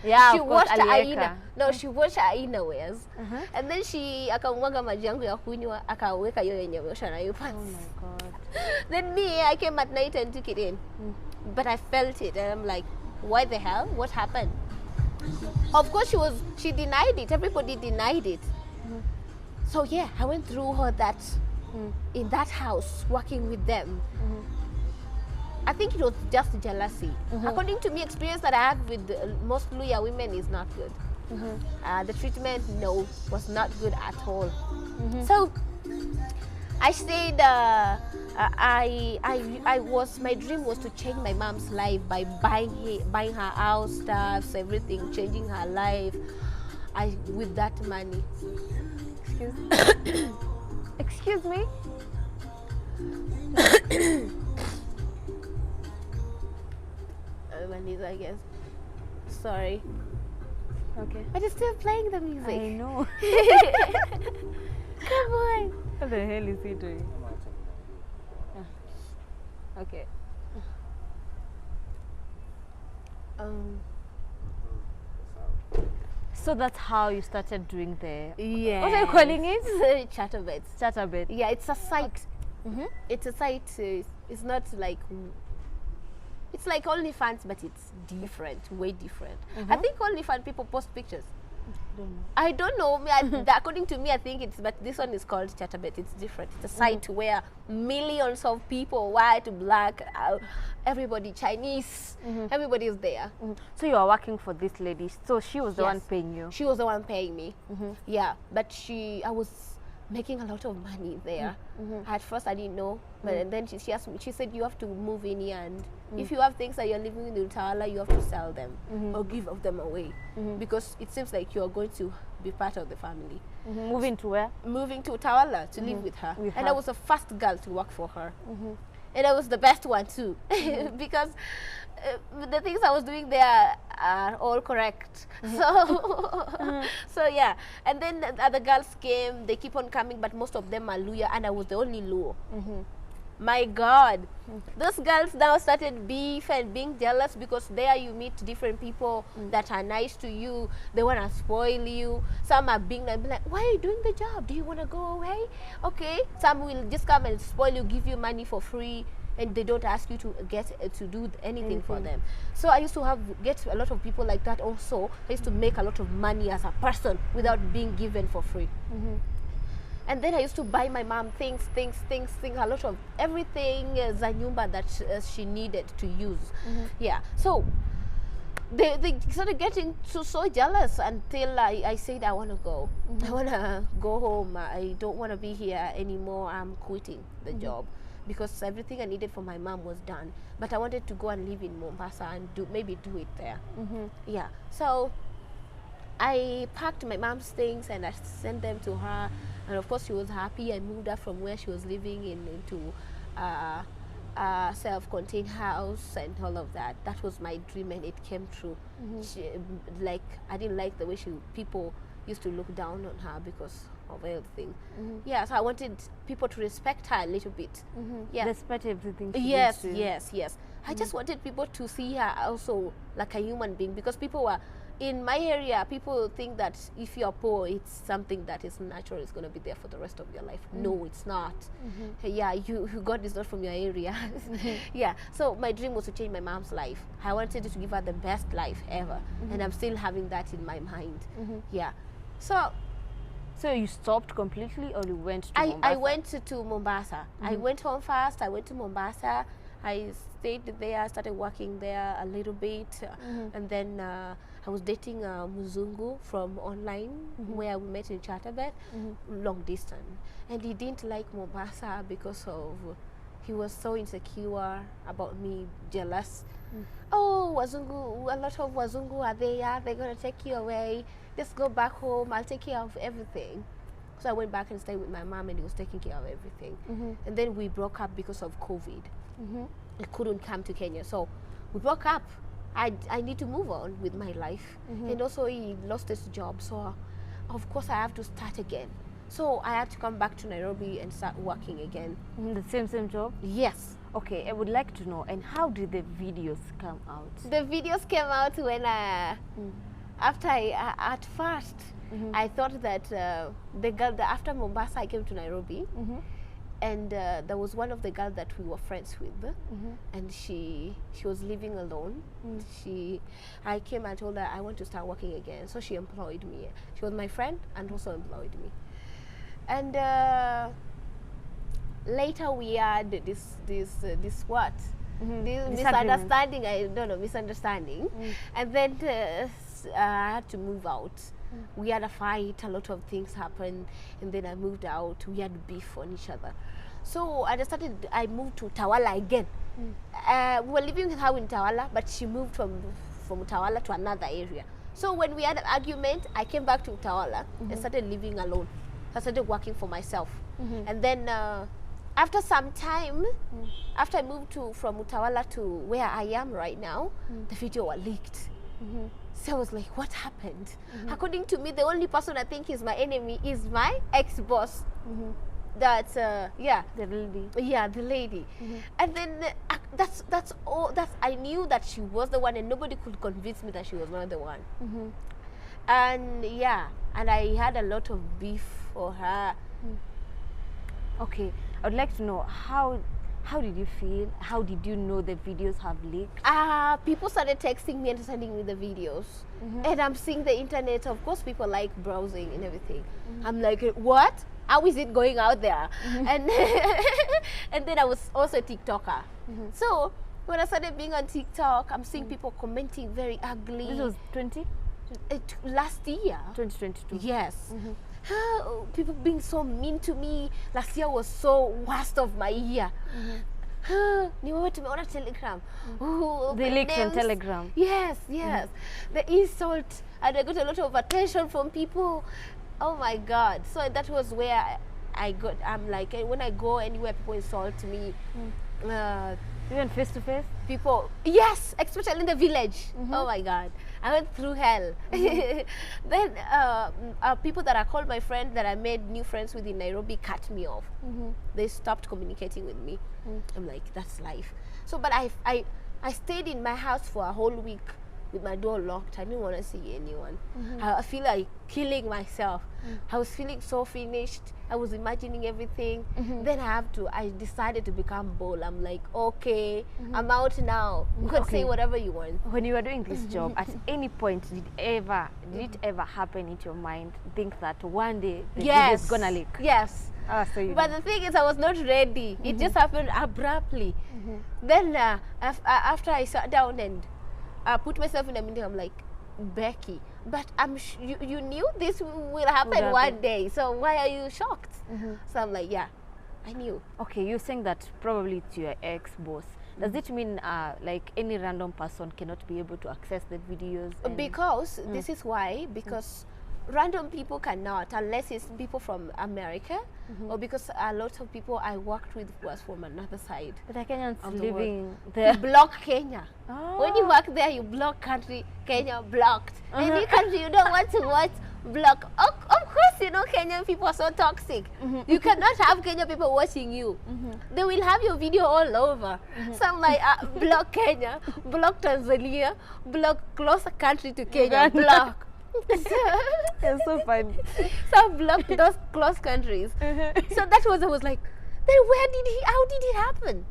Yeah, she of course, washed aliweka. aina. No, she washed her innerwears. And then she akamwaga maji yangu ya kunywa, akaweka hiyo yenye ameosha na hiyo Oh pants. my God. Then me, I came at night and took it in. But I felt it and I'm like, why the hell? What happened? Of course she denied it. Everybody denied it. So yeah, I went through all that in that house, working with them. I think it was just jealousy. According to me, experience that I had with most Luya women is not good. The treatment, no, was not good at all. So I stayed. My dream was to change my mom's life by buying her house stuffs, everything, changing her life. With that money. Excuse me? I guess. Sorry. Okay. But it's still playing the music. I know. Come on. What the hell is he doing? Okay. So that's how you started doing the... Yeah. What are you calling it? Chatterbeds. Chatterbed. Yeah, it's a site. It's a site. It's not like... It's like OnlyFans, but it's different, way different. I think OnlyFans people post pictures. I don't know. According to me, I think it's, but this one is called Chatterbed. It's different. It's a site where millions of people, white, black, everybody, Chinese, everybody is there. So you are working for this lady. So she was the one paying you. She was the one paying me. Yeah, but I was making a lot of money there. At first, I didn't know, but then she asked me. She said, "You have to move in here, and if you have things that you're living in Utawala, you have to sell them or give them away because it seems like you are going to be part of the family." Moving to where? Moving to Utawala to live with her. And I was the first girl to work for her. And I was the best one too because the things I was doing there are all correct. So yeah. And then the other girls came, they keep on coming, but most of them are Luya, and I was the only Luo. My God, those girls now started beef and being jealous because there you meet different people that are nice to you. They want to spoil you. Some are being like, "Why are you doing the job? Do you want to go away?" Okay. Some will just come and spoil you, give you money for free, and they don't ask you to do anything for them. So I used to get a lot of people like that also. I used to make a lot of money as a person without being given for free. And then I used to buy my mom things, a lot of everything, Zanyumba that she needed to use. Yeah. So they started getting so jealous until I said, I want to go. I want to go home. I don't want to be here anymore. I'm quitting the job because everything I needed for my mom was done. But I wanted to go and live in Mombasa and maybe do it there. Yeah. So I packed my mom's things and I sent them to her. And of course, she was happy. I moved her from where she was living into a self-contained house and all of that. That was my dream, and it came true. Like, I didn't like the way people used to look down on her because of everything. Yeah, so I wanted people to respect her a little bit. Yeah. Despite everything. Yes. I just wanted people to see her also like a human being, because people were, in my area, people think that if you're poor, it's something that is natural, it's going to be there for the rest of your life. No, it's not. Yeah, God is not from your area. Yeah, so my dream was to change my mom's life. I wanted to give her the best life ever, and I'm still having that in my mind. Yeah, so you stopped completely, or you went to Mombasa? I went to Mombasa. I went home first. I went to Mombasa. I stayed there, started working there a little bit, and then I was dating a Muzungu from online, where we met in Chatterbed, long distance. And he didn't like Mombasa because of, he was so insecure about me, jealous. Oh, Wazungu, a lot of Wazungu are there, they're going to take you away. Just go back home, I'll take care of everything. So I went back and stayed with my mom, and he was taking care of everything. And then we broke up because of COVID. I couldn't come to Kenya, so we broke up. I need to move on with my life. And also he lost his job, so of course I have to start again. So I had to come back to Nairobi and start working again. The same job? Yes. Okay, I would like to know, and how did the videos come out? The videos came out when after at first I thought that the girl, after Mombasa I came to Nairobi, and there was one of the girls that we were friends with, and she was living alone. I came and told her I want to start working again, so she employed me. She was my friend and also employed me. And later we had this what? This misunderstanding, I don't know, misunderstanding. And then I had to move out. We had a fight, a lot of things happened, and then I moved out. We had beef on each other. So I moved to Tawala again. We were living with her in Tawala, but she moved from Tawala to another area. So when we had an argument, I came back to Tawala and started living alone. I started working for myself. And then after some time, after I moved from Utawala to where I am right now, the video was leaked. So I was like, what happened? According to me, the only person I think is my enemy is my ex-boss. That's yeah, the lady. Yeah, the lady. And then that's all. I knew that she was the one, and nobody could convince me that she was not the one. And yeah, and I had a lot of beef for her. Okay, I would like to know, how did you feel? How did you know the videos have leaked? People started texting me and sending me the videos. And I'm seeing the internet. Of course, people like browsing and everything. I'm like, what? How is it going out there? And and then I was also a TikToker. So when I started being on TikTok, I'm seeing people commenting very ugly. This was last year. 2022. Yes. People being so mean to me. Last year was so worst of my year. Niwewe tumeona Telegram. They leaked on Telegram. Yes. The insult, and I got a lot of attention from people. Oh my God. So that was where I'm like, when I go anywhere, people insult me. Even face to face? People, yes, especially in the village. Oh my God. I went through hell. Then people that I called my friend, that I made new friends with in Nairobi, cut me off. They stopped communicating with me. I'm like, that's life. So, but I stayed in my house for a whole week with my door locked. I didn't want to see anyone. I feel like killing myself. I was feeling so finished. I was imagining everything. Then I decided to become bold. I'm like, okay, I'm out now. You can say whatever you want. When you were doing this job, at any point did it ever happen in your mind, think that one day the video is gonna leak? Yes. But the thing is, I was not ready. It just happened abruptly. Then after I sat down and put myself in a meeting, I'm like, Becky, but you knew this will happen one day, so why are you shocked? So I'm like, yeah, I knew. Okay, you're saying that probably to your ex-boss. Does it mean like any random person cannot be able to access the videos? Because this is why, because random people cannot, unless it's people from America, or because a lot of people I worked with was from another side. But the Kenyans Of the living You there. block Kenya. Oh. When you work there, you block country. Kenya blocked. Any country you don't want to watch, block. Of course, you know Kenyan people are so toxic. You cannot have Kenyan people watching you. They will have your video all over. So I'm like, block Kenya, block Tanzania, block closer country to Kenya, block. It's so funny. So I blocked those close countries. So that was, I was like, then how did it happen?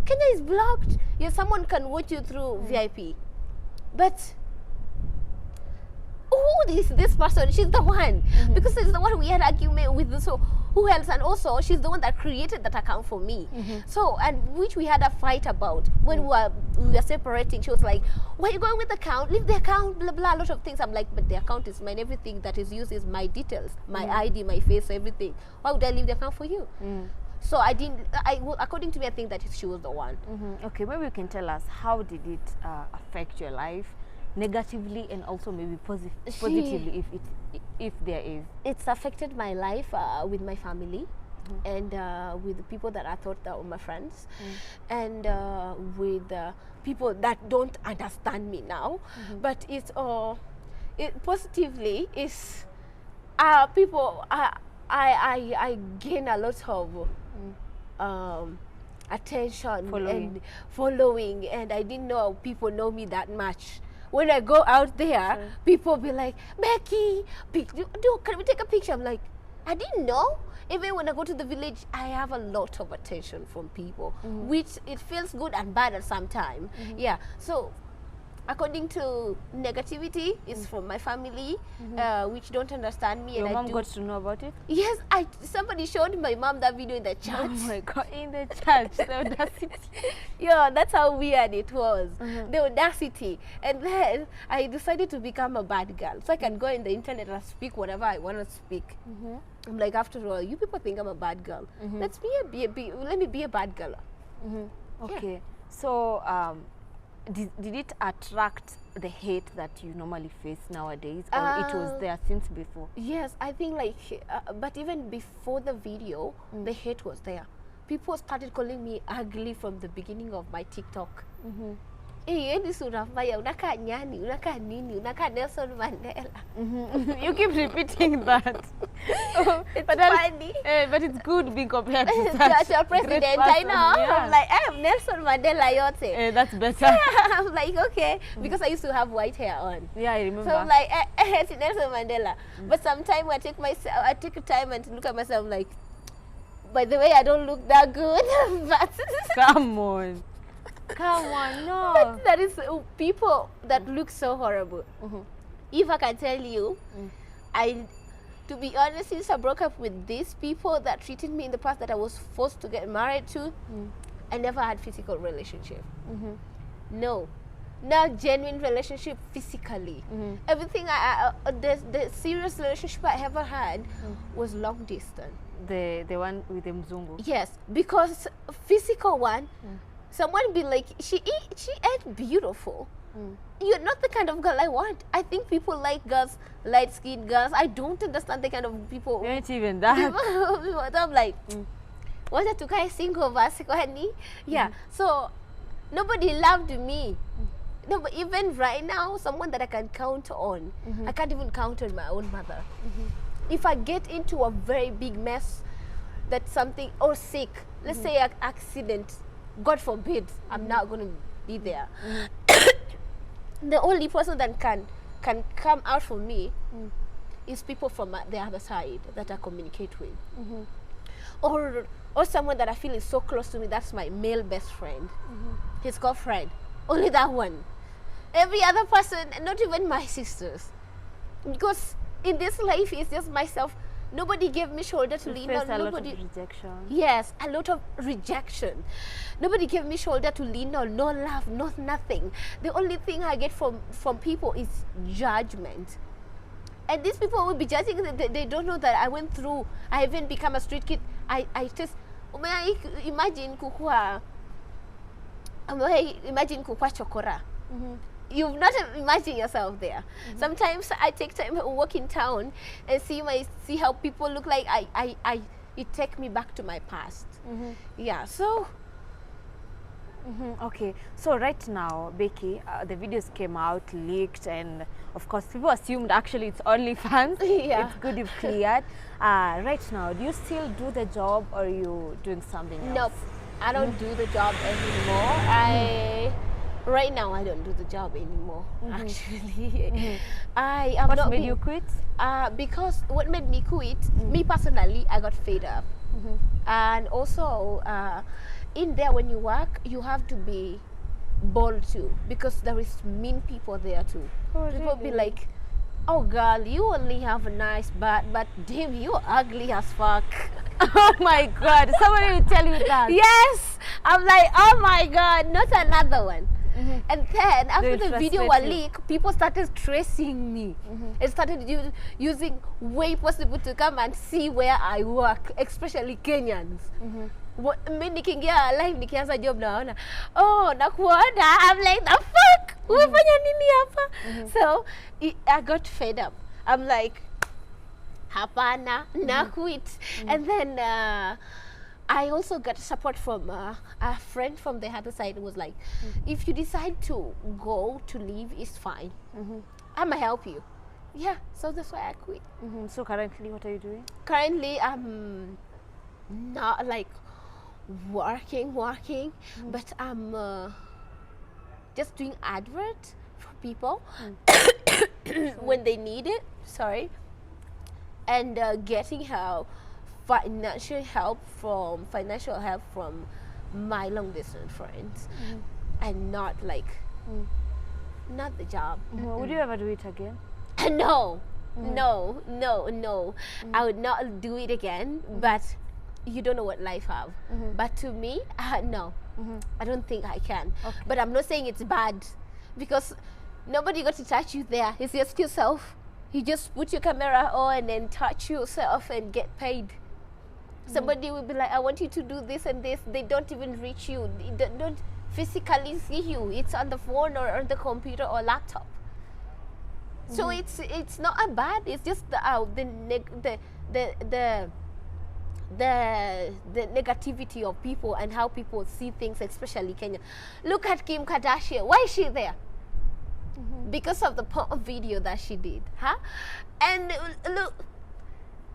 Kenya is blocked. Yeah, someone can watch you through VIP. But who is this person? She's the one. Because she's the one we had argument with. So who else? And also, she's the one that created that account for me. So, and which we had a fight about when we were separating. She was like, why are you going with the account? Leave the account, blah, blah, a lot of things. I'm like, but the account is mine. Everything that is used is my details, my ID, my face, everything. Why would I leave the account for you? So I didn't, according to me, I think that she was the one. Okay, maybe you can tell us, how did it affect your life negatively and also maybe positively, if there is? It's affected my life with my family and with the people that I thought that were my friends, and with people that don't understand me now. But it's positively is people. I gain a lot of attention and following, and I didn't know people know me that much. When I go out there, people be like, Becky, can we take a picture? I'm like, I didn't know. Even when I go to the village, I have a lot of attention from people, which it feels good and bad at some time. Yeah, so according to negativity, it's from my family, which don't understand me. Your and mom got to know about it? Yes, somebody showed my mom that video in the church. Oh my God, in the church, the audacity. Yeah, that's how weird it was, the audacity. And then I decided to become a bad girl, so I can go in the internet and speak whatever I want to speak. I'm like, after all, you people think I'm a bad girl. Let me be a bad girl. Okay, Yeah. so did it attract the hate that you normally face nowadays, or it was there since before? Yes, I think like, but even before the video, the hate was there. People started calling me ugly from the beginning of my TikTok. Ni sura mbaya, unakaa nyani, unakaa nini, unakaa Nelson Mandela. You keep repeating that. It's but funny. But it's good being compared to That's such your great president, I person. know. Yeah. I'm like, I'm Nelson Mandela yote. That's better. I'm like, okay, because I used to have white hair on. Yeah, I remember. So I'm like, it's Nelson Mandela. But sometimes I take time and look at myself like, by the way, I don't look that good. But Come on. Come on, no. but that is people that look so horrible. If I can tell you, to be honest, since I broke up with these people that treated me in the past that I was forced to get married to, I never had physical relationship. No, not genuine relationship physically. Everything the serious relationship I ever had was long distance. The one with the mzungu. Yes, because physical one, someone be like, she ain't beautiful. You're not the kind of girl I want. I think people like girls, light-skinned girls. I don't understand the kind of people. You ain't even that. I'm like, wacha tukae single basi kwani? Yeah. So nobody loved me. No, but even right now, someone that I can count on, I can't even count on my own mother. If I get into a very big mess, that something, or sick, let's say an accident, God forbid, I'm not going to be there. The only person that can come out for me is people from the other side that I communicate with. Or someone that I feel is so close to me, that's my male best friend, his girlfriend, only that one. Every other person, not even my sisters. Because in this life, it's just myself. Nobody gave me shoulder to lean on. A lot of rejection. Yes, a lot of rejection. Nobody gave me shoulder to lean on. No love, nothing. The only thing I get from people is judgment. And these people will be judging. They don't know that I went through. I even become a street kid. I just imagine kukua chokora. you've not imagined yourself there. Sometimes I take time to walk in town and see how people look like. It take me back to my past. Yeah, so Okay, so right now, Becky, the videos came out, leaked, and of course, people assumed actually it's OnlyFans. Yeah. It's good you've cleared. Right now, do you still do the job, or are you doing something else? nope, I don't do the job anymore. Right now I don't do the job anymore. Actually, I am What not made being- you quit? Because what made me quit, me personally, I got fed up. And also, in there when you work, you have to be bold too, because there is mean people there too. Oh, People be really? like, oh girl, you only have a nice butt, but damn, you're ugly as fuck. Oh my God! Somebody will tell you that. Yes, I'm like, oh my god, not another one. And then after They the video frustrate was you. leaked, people started tracing me and started using way possible to come and see where I work, especially Kenyans. Mi nikiingia live nikianza job naona, oh, nakuona. I'm like, the fuck, umefanya nini hapa? So I got fed up. I'm like, hapana, na quit. And then I also got support from a friend from the other side who was like, if you decide to go to leave, it's fine. I'ma help you. Yeah, so that's why I quit. So currently, what are you doing? Currently, I'm not like working, but I'm just doing advert for people when they need it. Sorry, and getting financial help from my long distance friends, and not like not the job. Would you ever do it again? No, no. I would not do it again. But you don't know what life have. But to me, no, I don't think I can. Okay. But I'm not saying it's bad, because nobody got to touch you there. It's just yourself. You just put your camera on and touch yourself and get paid. Somebody will be like, I want you to do this and this. They don't even reach you. They don't physically see you. It's on the phone or on the computer or laptop. So it's not a bad. It's just the negativity of people and how people see things, especially Kenya. Look at Kim Kardashian. Why is she there? Because of the porn video that she did, huh? And look,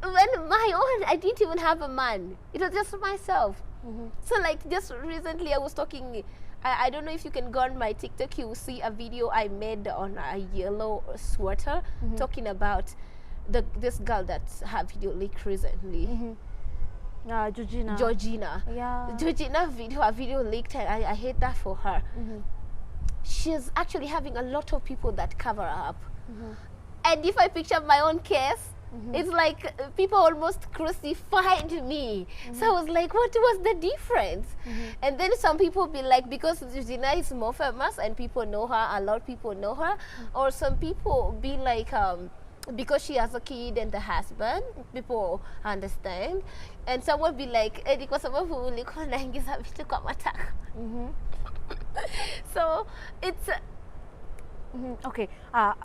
when my own, I didn't even have a man. It was just myself. So like just recently I was talking, I don't know if you can go on my TikTok, you will see a video I made on a yellow sweater talking about this girl that her video leaked recently. Georgina. Georgina. Yeah. Georgina video, her video leaked, and I hate that for her. She's actually having a lot of people that cover her up. And if I picture my own case, it's like people almost crucified me. So I was like, what was the difference? And then some people be like, because Georgina is more famous and people know her, a lot of people know her. Or some people be like, because she has a kid and a husband, people understand. And someone be like, Eddie, kwa sababu ulikuwa unaingiza vitu kwa mataka. So it's Okay.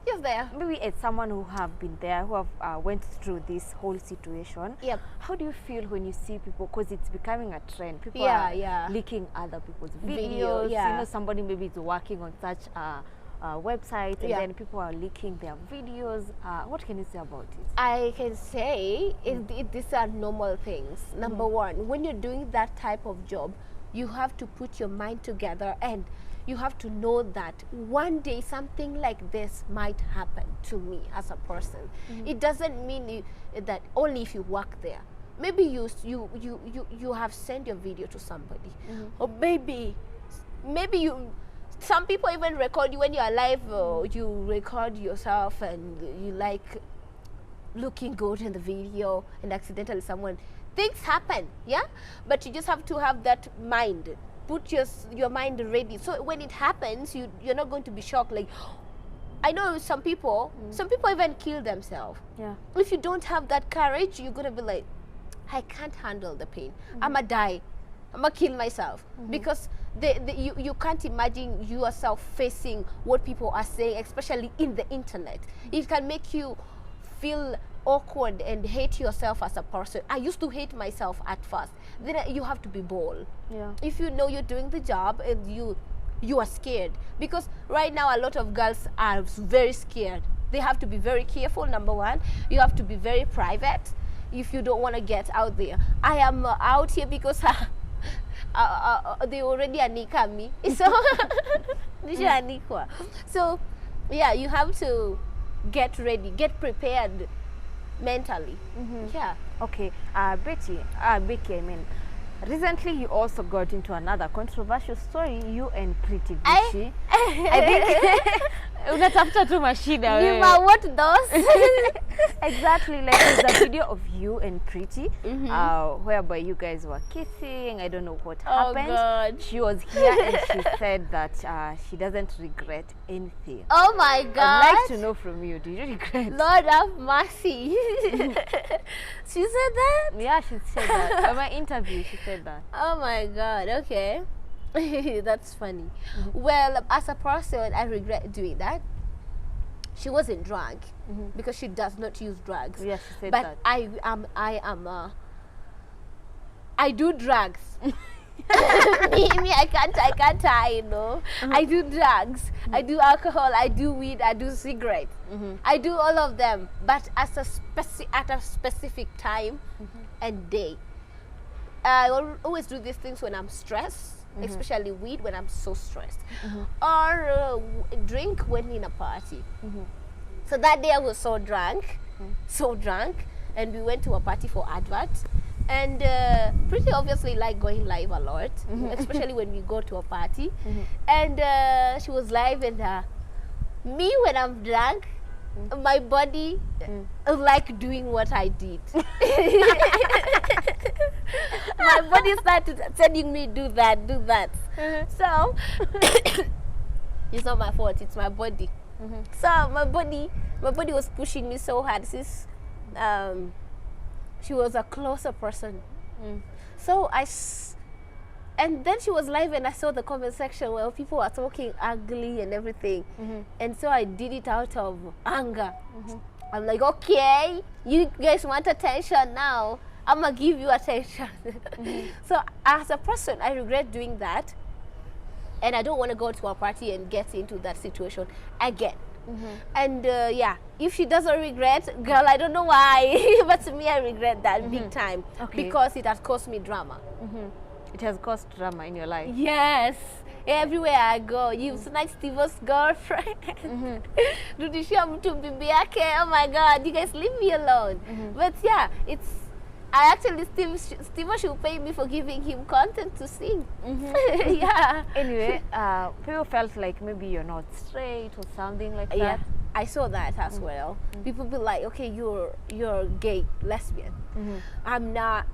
just there. Maybe as someone who have been there, who have went through this whole situation. Yep. How do you feel when you see people? Because it's becoming a trend. People Yeah, are yeah. leaking other people's Video, videos. yeah. You know, somebody maybe is working on such a website, and Yeah. then people are leaking their videos. What can you say about it? I can say these are normal things. Number one, when you're doing that type of job, you have to put your mind together and you have to know that one day something like this might happen to me as a person. It doesn't mean that only if you work there. Maybe you have sent your video to somebody, or maybe you. Some people even record you when you're alive. You record yourself and you like looking good in the video, and accidentally things happen, yeah. But you just have to have that mind. Put your mind ready. So when it happens, you're not going to be shocked. Like, I know some people even kill themselves. Yeah. If you don't have that courage, you're gonna be like, I can't handle the pain. I'ma die. I'ma kill myself. Because you can't imagine yourself facing what people are saying, especially in the internet. It can make you feel awkward and hate yourself as a person. I used to hate myself at first. Then you have to be bold. Yeah. If you know you're doing the job and you are scared, because right now a lot of girls are very scared. They have to be very careful. Number one, you have to be very private if you don't want to get out there. I am out here because they already anika me, so so yeah, you have to get ready, get prepared mentally. Yeah. Okay, Becky, I mean, recently you also got into another controversial story, you and Pritty Vishi. I think unatafuta tu mashida wewe. What those? Exactly, like there's a video of you and Pritty, whereby you guys were kissing. I don't know what happened. God. She was here and she said that she doesn't regret anything. Oh my God. I'd like to know from you, do you regret? Lord have mercy. She said that? Yeah, she said that. In my interview, she said that. Oh my God, okay. That's funny. Well, as a person, I regret doing that. She wasn't drunk because she does not use drugs. Yeah, she said but that. I do drugs. I can't, you know. I do drugs. I do alcohol. I do weed. I do cigarette. I do all of them, but at a specific time and day. I always do these things when I'm stressed, especially weed when I'm so stressed, or drink when in a party. So that day I was so drunk, and we went to a party for advert. And Pritty obviously like going live a lot, especially when we go to a party. And she was live, and me when I'm drunk, my body like doing what I did. My body started telling me do that. So it's not my fault, it's my body. So my body was pushing me so hard since she was a closer person. So and then she was live, and I saw the comment section where people were talking ugly and everything. And so I did it out of anger. I'm like, okay, you guys want attention now, I'm gonna give you attention. So as a person, I regret doing that, and I don't want to go to a party and get into that situation again. And yeah, if she doesn't regret, girl, I don't know why, but to me I regret that big time, because it has caused me drama. It has caused drama in your life. Yes, everywhere I go. You snatched Stivo's girlfriend. Oh my God, you guys leave me alone. But yeah, I actually, Stivo should pay me for giving him content to sing. Yeah. Anyway, people felt like maybe you're not straight or something like that. Yeah, I saw that as well. People be like, okay, you're gay, lesbian. I'm not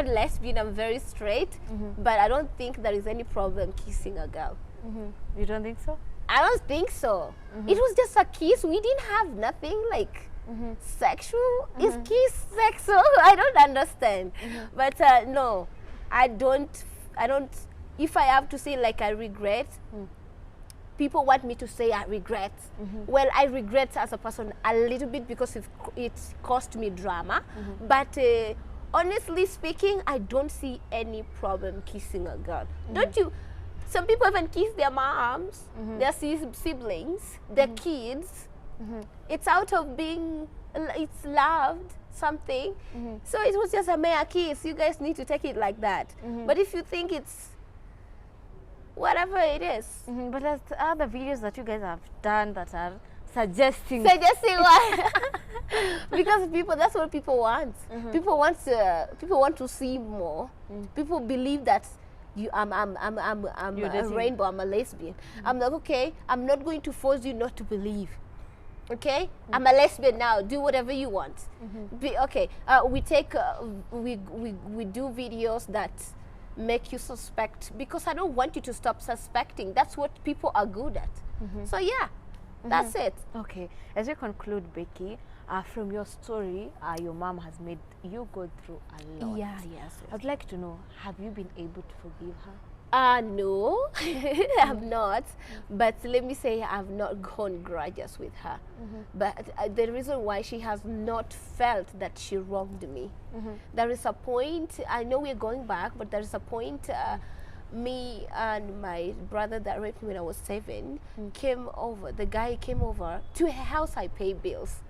lesbian, I'm very straight, but I don't think there is any problem kissing a girl. You don't think so? I don't think so. It was just a kiss. We didn't have nothing like sexual. Is kiss sexual? I don't understand. But no, I don't. If I have to say like I regret, people want me to say I regret. Well, I regret as a person a little bit because it cost me drama. But honestly speaking, I don't see any problem kissing a girl. Don't you? Some people even kiss their moms, their siblings, their kids. It's out of being, it's loved, something. So it was just a mere kiss. You guys need to take it like that. But if you think it's whatever it is. But there's other videos that you guys have done that are suggesting what? Because that's what people want. People want to see more. People believe that I'm a rainbow, I'm a lesbian. I'm like, okay, I'm not going to force you not to believe. Okay, I'm a lesbian now. Do whatever you want. Okay, we do videos that make you suspect, because I don't want you to stop suspecting. That's what people are good at. So yeah, that's it. Okay, as we conclude, Becky, from your story, your mom has made you go through a lot. Yeah, yes. I'd like to know, have you been able to forgive her? No, I'm not. But let me say, I've not gone grudges with her. But the reason why she has not felt that she wronged me, there is a point, I know we're going back, but there is a point, me and my brother that raped me when I was 7 came over, the guy came over to a house. I pay bills.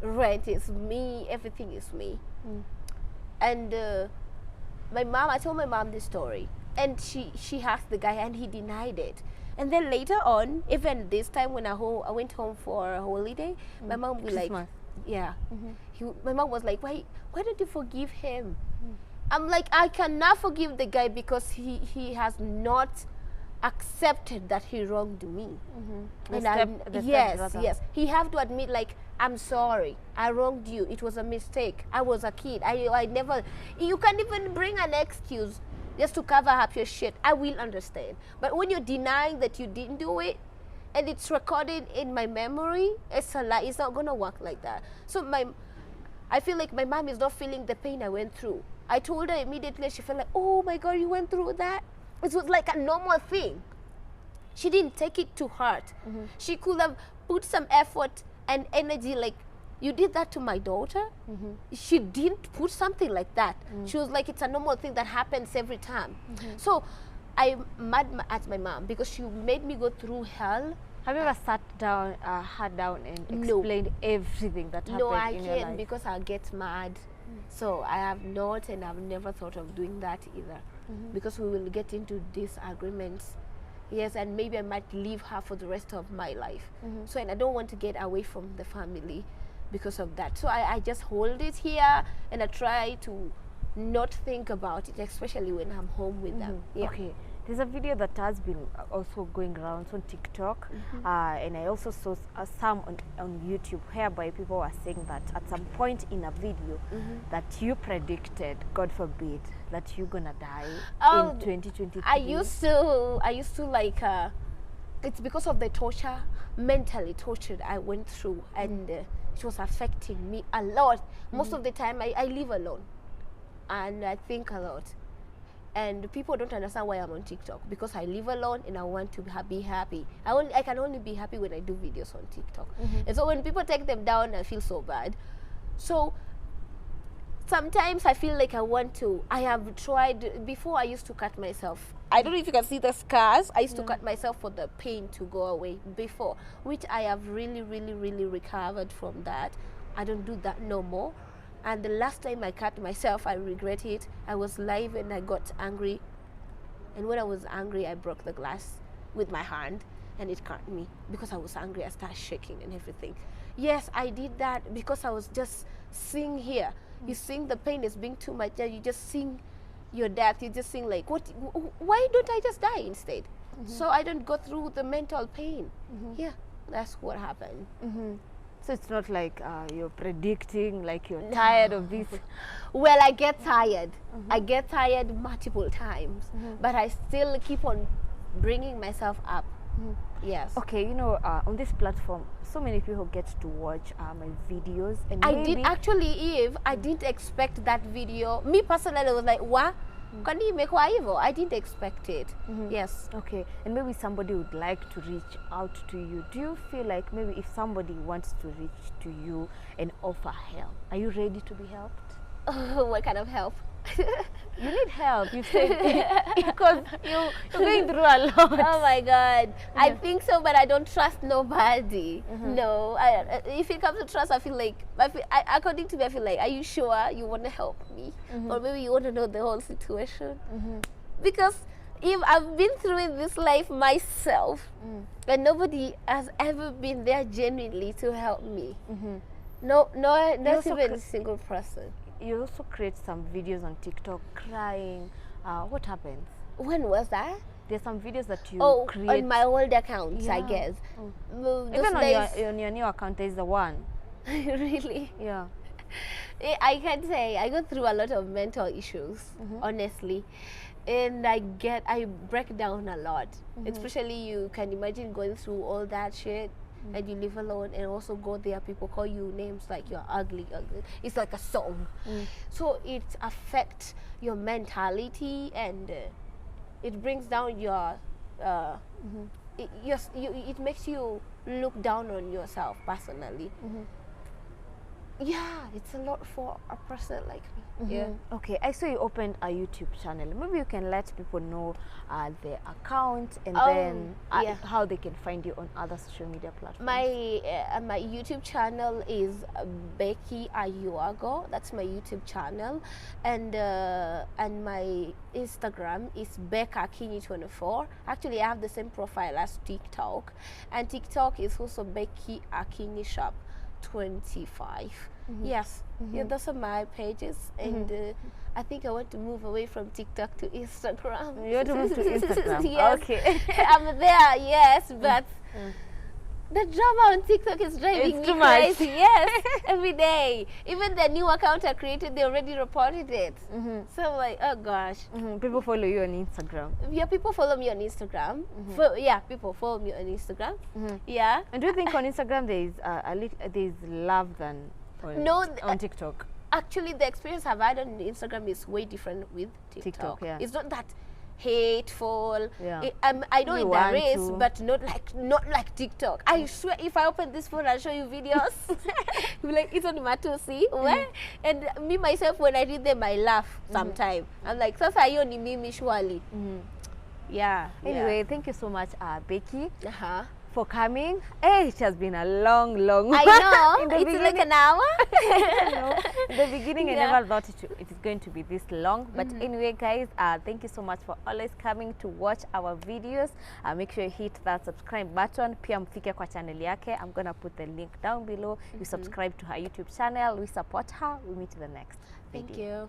Rent is me, everything is me. And my mom, I told my mom this story. And she asked the guy, and he denied it. And then later on, even this time when I went home for a holiday, my mom was like, yeah. My mom was like, why don't you forgive him? I'm like, I cannot forgive the guy because he has not accepted that he wronged me. And yes, he have to admit, like, I'm sorry, I wronged you, it was a mistake, I was a kid, I never, you can't even bring an excuse just to cover up your shit. I will understand. But when you're denying that you didn't do it, and it's recorded in my memory, it's a lie. It's not gonna work like that. So I feel like my mom is not feeling the pain I went through. I told her immediately. She felt like, oh my God, you went through that? It was like a normal thing. She didn't take it to heart. She could have put some effort and energy, like, you did that to my daughter? She didn't put something like that. She was like, it's a normal thing that happens every time. So I'm mad at my mom because she made me go through hell. Have you ever sat down, her down and explained everything that happened No, I in your life? can't because I'll get mad. So I have not, and I've never thought of doing that either. Because we will get into disagreements. Yes, and maybe I might leave her for the rest of my life. So, and I don't want to get away from the family because of that. So I just hold it here, and I try to not think about it, especially when I'm home with them. Yeah. Okay. There's a video that has been also going around on TikTok, and I also saw some on YouTube, whereby people were saying that at some point in a video that you predicted, God forbid, that you're gonna die in 2023. I used to like, it's because of the torture, mentally tortured I went through, and it was affecting me a lot. Most of the time I live alone, and I think a lot. And people don't understand why I'm on TikTok, because I live alone and I want to be happy. I can only be happy when I do videos on TikTok. And so when people take them down, I feel so bad. So sometimes I feel like I have tried, before I used to cut myself. I don't know if you can see the scars. I used to cut myself for the pain to go away before, which I have really, really, really recovered from that. I don't do that no more. And the last time I cut myself, I regret it. I was live and I got angry. And when I was angry, I broke the glass with my hand and it cut me. Because I was angry, I started shaking and everything. Yes, I did that because I was just seeing here. You seeing the pain is being too much. You just seeing your death. You just seeing like, why don't I just die instead? So I don't go through the mental pain. Yeah, that's what happened. So it's not like you're predicting, like you're tired of this. Well, I get tired. I get tired multiple times, but I still keep on bringing myself up. Yes. Okay, you know, on this platform, so many people get to watch my videos. And I did actually, Eve, I didn't expect that video. Me personally, I was like, what? Can you make evil? I didn't expect it. Yes. Okay, and maybe somebody would like to reach out to you. Do you feel like maybe if somebody wants to reach to you and offer help, are you ready to be helped? What kind of help? You need help, you said, because you're going through a lot. Oh my God. I think so, but I don't trust nobody. No. If it comes to trust, I feel like, according to me, I feel like, are you sure you want to help me? Or maybe you want to know the whole situation? Because if I've been through this life myself, and nobody has ever been there genuinely to help me. No, not even a single person. You also create some videos on TikTok crying. What happens? When was that? There's some videos that you create. On my old accounts, I guess. Even on your new account, there's the one. Really? Yeah. I can say I go through a lot of mental issues, honestly. And I break down a lot. Especially, you can imagine going through all that shit. And you live alone, and also go there, people call you names like you're ugly. It's like a song. So it affects your mentality, and it brings down your it makes you look down on yourself personally. Yeah, it's a lot for a person like me. Yeah. Okay, I saw you opened a YouTube channel. Maybe you can let people know the account and then yeah. how they can find you on other social media platforms. My YouTube channel is Becky Ayuago. That's my YouTube channel, and my Instagram is BeccaKini24. Actually, I have the same profile as TikTok, and TikTok is also Becky Akini Shop 25. Yes, yeah, those are my pages, and I think I want to move away from TikTok to Instagram. You want to move to Instagram? Yes. Okay. I'm there, yes, but the drama on TikTok is driving me too much. crazy. Yes, every day. Even the new account I created, they already reported it. So I'm like, oh gosh. People follow you on Instagram. Yeah, people follow me on Instagram. People follow me on Instagram. Yeah. And do you think on Instagram there is there's love than on TikTok? Actually, the experience I've had on Instagram is way different with TikTok. Yeah. It's not that hateful. Yeah. I know You there is, want to. but not like TikTok. I swear, if I open this phone and show you videos, you'll be like, it's on Matusi. Where? And me myself, when I read them, I laugh sometimes. I'm like, sasa hiyo ni mimi surely. Yeah. Anyway, thank you so much, Becky, Yeah. for coming. Hey, it has been a long I know. in the It's beginning, like an hour. no, in the beginning, I never thought it is going to be this long. But anyway, guys, thank you so much for always coming to watch our videos. Make sure you hit that subscribe button. Pia mfike kwa channel yake. I'm gonna put the link down below. You subscribe to her YouTube channel. We support her. We meet in the next video. Thank you.